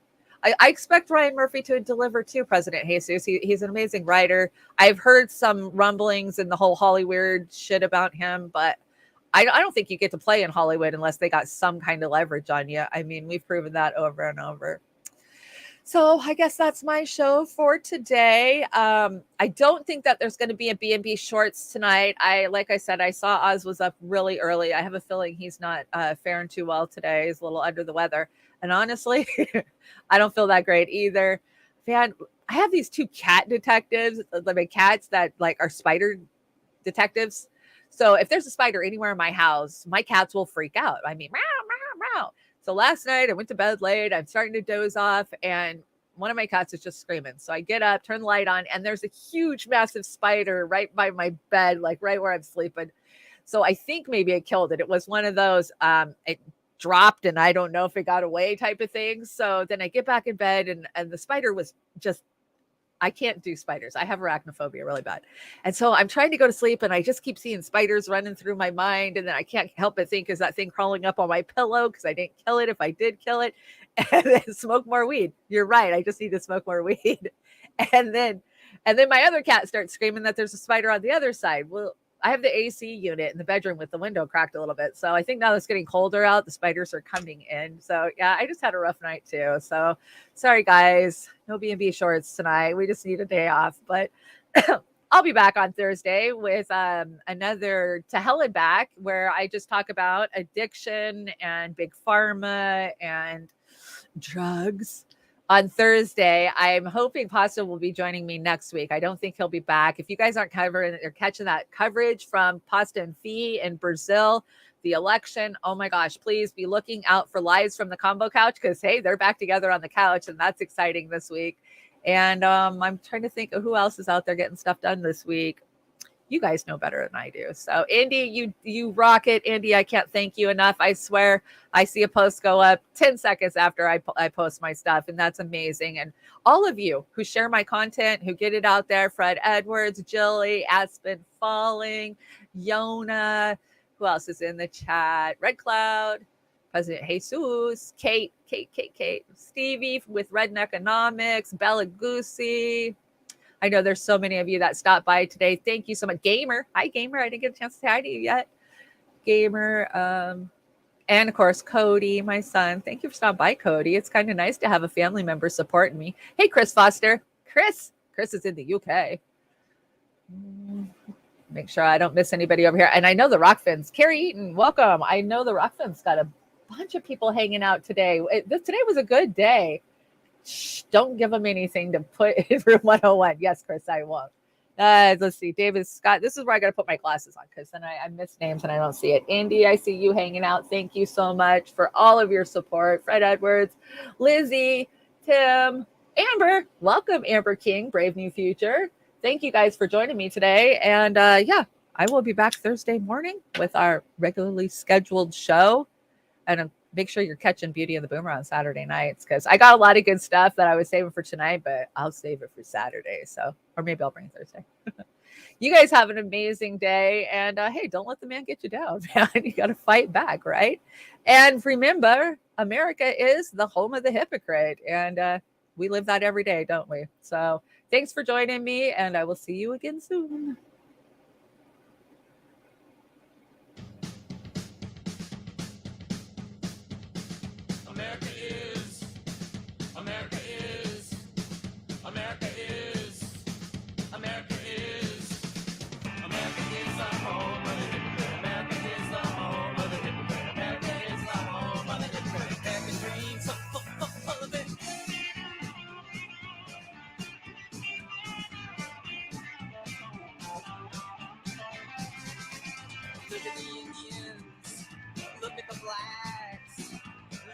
I expect Ryan Murphy to deliver too, President Jesus. He's an amazing writer. I've heard some rumblings and the whole Hollyweird shit about him, but I don't think you get to play in Hollywood unless they got some kind of leverage on you. I mean, we've proven that over and over. So I guess that's my show for today. I don't think that there's going to be a B&B Shorts tonight. Like I said, I saw Oz was up really early. I have a feeling he's not faring too well today. He's a little under the weather. And honestly, I don't feel that great either. Man, I have these 2 cat detectives, like cats that are spider detectives. So if there's a spider anywhere in my house, my cats will freak out. I mean, meow, meow, meow. So last night I went to bed late. I'm starting to doze off, and one of my cats is just screaming. So I get up, turn the light on, and there's a huge, massive spider right by my bed, like right where I'm sleeping. So I think maybe it killed it. It was one of those, it dropped and I don't know if it got away type of thing. So then I get back in bed, and the spider was just, I can't do spiders. I have arachnophobia really bad. And so I'm trying to go to sleep, and I just keep seeing spiders running through my mind. And then I can't help but think, is that thing crawling up on my pillow? Because I didn't kill it if I did kill it. And then smoke more weed. You're right. I just need to smoke more weed. And then my other cat starts screaming that there's a spider on the other side. Well, I have the AC unit in the bedroom with the window cracked a little bit. So I think now it's getting colder out, the spiders are coming in. So yeah, I just had a rough night too. So sorry guys, no B&B Shorts tonight. We just need a day off, but I'll be back on Thursday with another To Hell and Back, where I just talk about addiction and big pharma and drugs. on Thursday. I'm hoping Pasta will be joining me next week. I don't think he'll be back. If you guys aren't covering or catching that coverage from Pasta and Fee in Brazil, the election, oh my gosh, please be looking out for lives from the combo couch, because hey, they're back together on the couch, and that's exciting this week. And I'm trying to think of who else is out there getting stuff done this week. You guys know better than I do. So Andy, you rock it. Andy, I can't thank you enough. I swear I see a post go up 10 seconds after I post my stuff, and that's amazing. And all of you who share my content, who get it out there, Fred Edwards, Jilly, Aspen Falling, Yona, who else is in the chat? Red Cloud, President Jesus, Kate, Stevie with Redneck Economics, Bella Goosey. I know there's so many of you that stopped by today. Thank you so much. Gamer. Hi, Gamer. I didn't get a chance to say hi to you yet. Gamer. And, of course, Cody, my son. Thank you for stopping by, Cody. It's kind of nice to have a family member supporting me. Hey, Chris Foster. Chris is in the UK. Make sure I don't miss anybody over here. And I know the Rockfins. Carrie Eaton, welcome. I know the Rockfins got a bunch of people hanging out today. Today was a good day. Shh, don't give them anything to put in room 101. Yes, Chris, I won't. Let's see. David Scott. This is where I got to put my glasses on, because then I miss names and I don't see it. Andy, I see you hanging out. Thank you so much for all of your support. Fred Edwards, Lizzie, Tim, Amber. Welcome, Amber King, Brave New Future. Thank you guys for joining me today. And yeah, I will be back Thursday morning with our regularly scheduled show. And make sure you're catching Beauty and the Boomer on Saturday nights, because I got a lot of good stuff that I was saving for tonight, but I'll save it for Saturday. So, or maybe I'll bring Thursday. You guys have an amazing day. And hey, don't let the man get you down, man. You got to fight back, right? And remember, America is the home of the hypocrite. And we live that every day, don't we? So thanks for joining me, and I will see you again soon. America is, America is, America is, America is, America is the home of the hypocrite. America is the home of the hypocrite. America is the home of the hypocrite. American dreams are full of it. Look at the Indians, look at the blacks,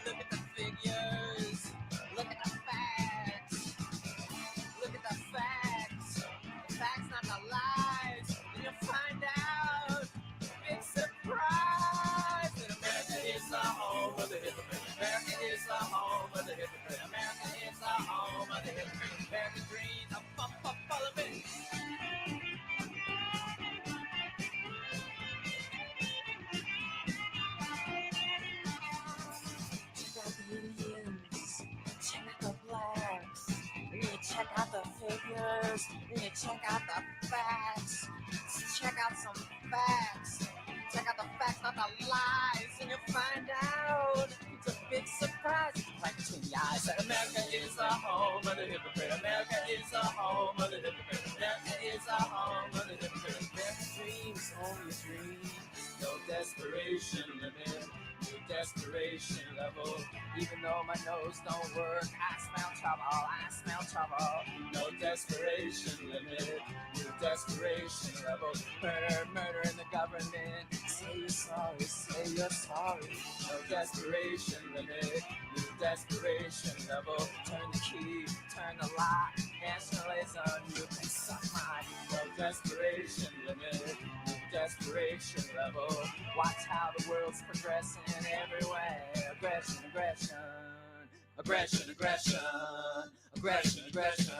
look at the figures, look at the facts, look at the facts, facts not the lies, and you'll find out, big surprise, that America is the home of the hypocrite. America is the home of the hypocrite. America is the home of the hypocrite. American dreams are full of it. Check out the blacks, you check out the figures, you check out the facts, check out some facts, check out the facts, not the lies, and you'll find out it's a big surprise. Right between the eyes, that America is the home of the hypocrite. America is the home of the hypocrite. America is the home of the hypocrite. American dreams, only a dream, no desperation limit. New desperation level. Even though my nose don't work, I smell trouble, I smell trouble. No desperation limit. New desperation level. Murder in the government. Say you're sorry, say you're sorry. No desperation limit. New desperation level. Turn the key, turn the lock. Nationalism, you can suck my. No desperation limit. New desperation level. Watch how the world's progressing everywhere. Aggression, aggression, aggression, aggression, aggression, aggression.